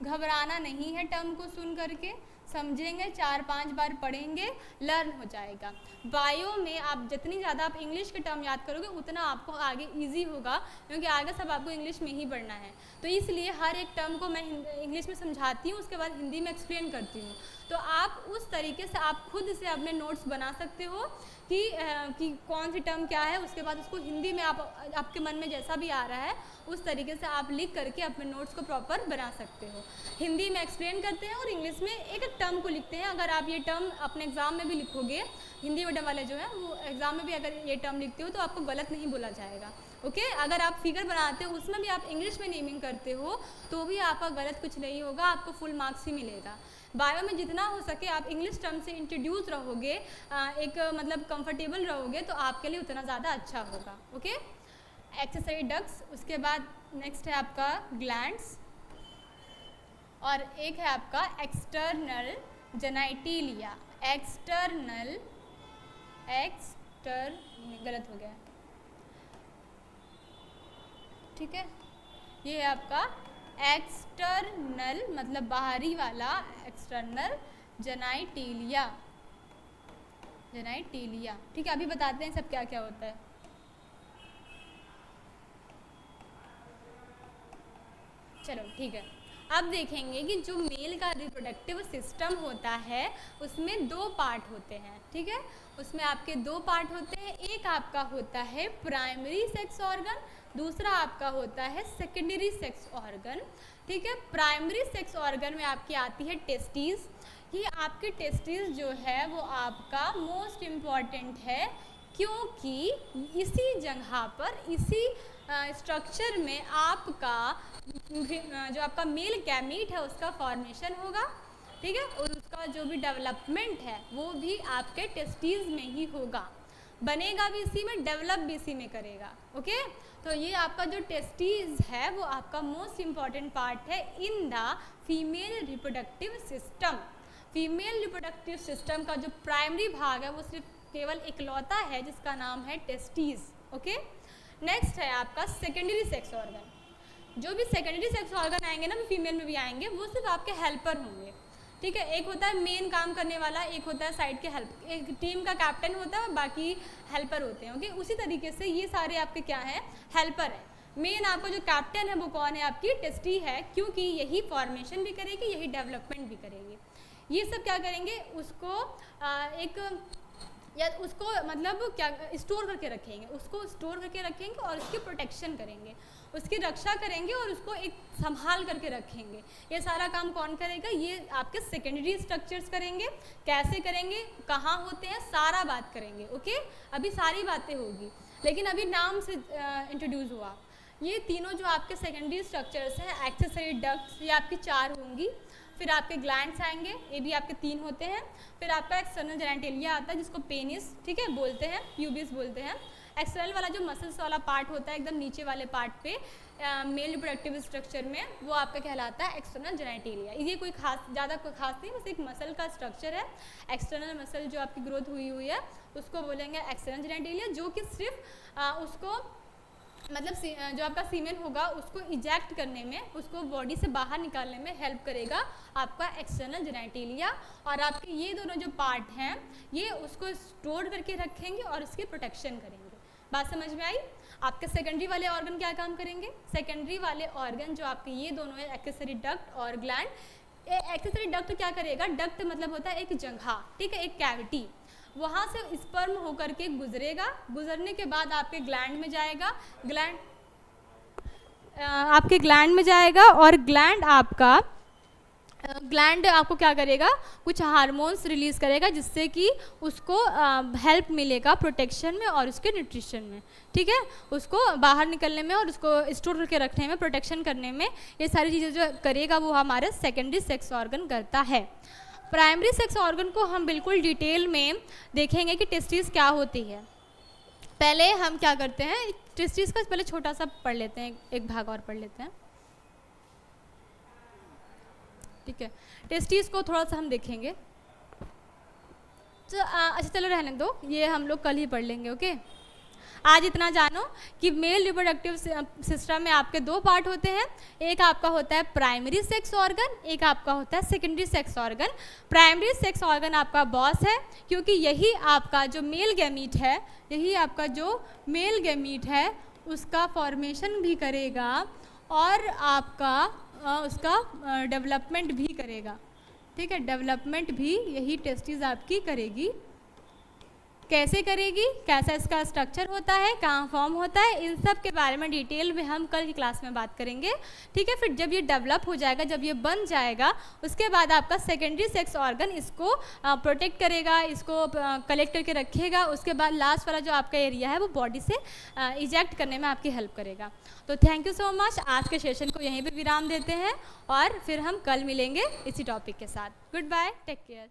घबराना नहीं है टर्म को सुन करके, समझेंगे, 4-5 बार पढ़ेंगे, लर्न हो जाएगा। बायो में आप जितनी ज़्यादा आप इंग्लिश के टर्म याद करोगे उतना आपको आगे इजी होगा, क्योंकि आगे सब आपको इंग्लिश में ही पढ़ना है। तो इसलिए हर एक टर्म को मैं इंग्लिश में समझाती हूँ, उसके बाद हिंदी में एक्सप्लेन करती हूँ। तो आप उस तरीके से आप खुद से अपने नोट्स बना सकते हो कि कौन सी टर्म क्या है, उसके बाद उसको हिंदी में आपके मन में जैसा भी आ रहा है उस तरीके से आप लिख करके अपने नोट्स को प्रॉपर बना सकते हो। हिंदी में एक्सप्लेन करते हैं और इंग्लिश में एक एक टर्म को लिखते हैं। अगर आप ये टर्म अपने एग्ज़ाम में भी लिखोगे, हिंदी मीडियम वाले जो है वो एग्ज़ाम में भी अगर ये टर्म लिखते हो तो आपको गलत नहीं बोला जाएगा, ओके। अगर आप फिगर बनाते हो उसमें भी आप इंग्लिश में नेमिंग करते हो तो भी आपका गलत कुछ नहीं होगा, आपको फुल मार्क्स ही मिलेगा। बायो में जितना हो सके आप इंग्लिश टर्म से इंट्रोड्यूस रहोगे, एक मतलब कंफर्टेबल रहोगे, तो आपके लिए उतना ज़्यादा अच्छा होगा, ओके। एक्सेसरी डक्ट्स, उसके बाद नेक्स्ट है आपका ग्लैंड्स, और एक है आपका एक्सटर्नल जेनाइटिलिया। गलत हो गया, ठीक है। ये है आपका एक्सटर्नल मतलब बाहरी वाला, एक्सटर्नल जेनाइटिलिया, जेनाइटिलिया, ठीक है। अभी बताते हैं सब क्या क्या होता है। चलो ठीक है, अब देखेंगे कि जो मेल का रिप्रोडक्टिव सिस्टम होता है उसमें दो पार्ट होते हैं, ठीक है। उसमें आपके दो पार्ट होते हैं, एक आपका होता है प्राइमरी सेक्स ऑर्गन, दूसरा आपका होता है सेकेंडरी सेक्स ऑर्गन, ठीक है। प्राइमरी सेक्स ऑर्गन में आपकी आती है टेस्टीज। ये आपके टेस्टीज जो है वो आपका मोस्ट इम्पॉर्टेंट है, क्योंकि इसी जगह पर, इसी स्ट्रक्चर में आपका जो आपका मेल गैमीट है उसका फॉर्मेशन होगा, ठीक है, और उसका जो भी डेवलपमेंट है वो भी आपके टेस्टीज में ही होगा, बनेगा भी इसी में, डेवलप भी इसी में करेगा। ओके, तो ये आपका जो टेस्टीज है वो आपका मोस्ट इम्पॉर्टेंट पार्ट है in the female reproductive system. Female reproductive system का जो प्राइमरी भाग है वो सिर्फ केवल इकलौता है जिसका नाम है टेस्टीज। ओके, नेक्स्ट है आपका सेकेंडरी सेक्स ऑर्गन। जो भी सेकेंडरी सेक्स ऑर्गन आएंगे ना, फीमेल में भी आएंगे, वो सिर्फ आपके हेल्पर होंगे, ठीक है। एक होता है मेन काम करने वाला, एक होता है साइड के हेल्प, एक टीम का कैप्टन होता है, बाकी हेल्पर होते हैं। ओके, उसी तरीके से ये सारे आपके क्या है, हेल्पर है। मेन आपका जो कैप्टन है वो कौन है, आपकी टेस्टी है, क्योंकि यही फॉर्मेशन भी करेगी, यही डेवलपमेंट भी करेगी। ये सब क्या करेंगे, उसको उसको मतलब क्या स्टोर करके रखेंगे, उसको स्टोर करके रखेंगे और उसकी प्रोटेक्शन करेंगे, उसकी रक्षा करेंगे और उसको एक संभाल करके रखेंगे। ये सारा काम कौन करेगा, ये आपके सेकेंडरी स्ट्रक्चर्स करेंगे। कैसे करेंगे, कहाँ होते हैं, सारा बात करेंगे। ओके, अभी सारी बातें होगी, लेकिन अभी नाम से इंट्रोड्यूस हुआ। ये तीनों जो आपके सेकेंडरी स्ट्रक्चर्स हैं, एक्सेसरी डक्ट्स, ये आपकी 4 होंगी। फिर आपके ग्लैंड्स आएंगे, ये भी आपके 3 होते हैं। फिर आपका एक्सटर्नल जेनेटेलिया आता है जिसको पेनिस, ठीक है, बोलते हैं, प्यूबिस बोलते हैं। एक्सटर्नल वाला जो मसल्स वाला पार्ट होता है एकदम नीचे वाले पार्ट पे मेल रिप्रोडक्टिव स्ट्रक्चर में, वो आपका कहलाता है एक्सटर्नल जेनेटेलिया। ये कोई खास, ज़्यादा कोई खास नहीं, बस एक मसल का स्ट्रक्चर है। एक्सटर्नल मसल जो आपकी ग्रोथ हुई है उसको बोलेंगे एक्सटर्नल जेनेटेलिया, जो कि सिर्फ उसको मतलब जो आपका सीमेन होगा उसको इजेक्ट करने में, उसको बॉडी से बाहर निकालने में हेल्प करेगा आपका एक्सटर्नल जेनेटेलिया। और आपके ये दोनों जो पार्ट हैं ये उसको स्टोर करके रखेंगे और उसकी प्रोटेक्शन करेंगे। बात समझ में आई? आपके सेकेंडरी वाले ऑर्गन क्या काम करेंगे, सेकेंडरी वाले ऑर्गन जो आपके ये दोनों है, एक्सेसरी डक्ट और ग्लैंड। एक्सेसरी डक्ट क्या करेगा, डक्ट मतलब होता है एक जगह, ठीक है, एक कैविटी, वहाँ से स्पर्म होकर के गुजरेगा, गुजरने के बाद आपके ग्लैंड में जाएगा, आपके ग्लैंड में जाएगा और ग्लैंड आपको क्या करेगा, कुछ हार्मोन्स रिलीज करेगा जिससे कि उसको हेल्प मिलेगा प्रोटेक्शन में और उसके न्यूट्रिशन में, ठीक है, उसको बाहर निकलने में और उसको स्टोर करके रखने में, प्रोटेक्शन करने में। ये सारी चीज़ें जो करेगा वो हमारे सेकेंडरी सेक्स ऑर्गन करता है। प्राइमरी सेक्स ऑर्गन को हम बिल्कुल डिटेल में देखेंगे कि टेस्टिस क्या होती है। पहले हम क्या करते हैं, टेस्टिस का पहले छोटा सा पढ़ लेते हैं, एक भाग और पढ़ लेते हैं, ठीक है। टेस्टिस को थोड़ा सा हम देखेंगे, तो अच्छा चलो रहने दो, ये हम लोग कल ही पढ़ लेंगे। ओके, आज इतना जानो कि मेल रिप्रोडक्टिव सिस्टम में आपके 2 पार्ट होते हैं, एक आपका होता है प्राइमरी सेक्स ऑर्गन, एक आपका होता है secondary sex organ. Primary sex organ आपका बॉस है, क्योंकि यही आपका जो मेल गैमीट है, यही आपका जो मेल गैमीट है उसका फॉर्मेशन भी करेगा और आपका उसका डेवलपमेंट भी करेगा, ठीक है, डेवलपमेंट भी यही टेस्टिस आपकी करेगी। कैसे करेगी, कैसा इसका स्ट्रक्चर होता है, कहाँ फॉर्म होता है, इन सब के बारे में डिटेल में हम कल की क्लास में बात करेंगे, ठीक है। फिर जब ये डेवलप हो जाएगा, जब ये बन जाएगा, उसके बाद आपका सेकेंडरी सेक्स ऑर्गन इसको प्रोटेक्ट करेगा, इसको कलेक्ट करके रखेगा। उसके बाद लास्ट वाला जो आपका एरिया है वो बॉडी से इजेक्ट करने में आपकी हेल्प करेगा। तो थैंक यू सो मच, आज के सेशन को यहीं पर विराम देते हैं और फिर हम कल मिलेंगे इसी टॉपिक के साथ। Goodbye, take care.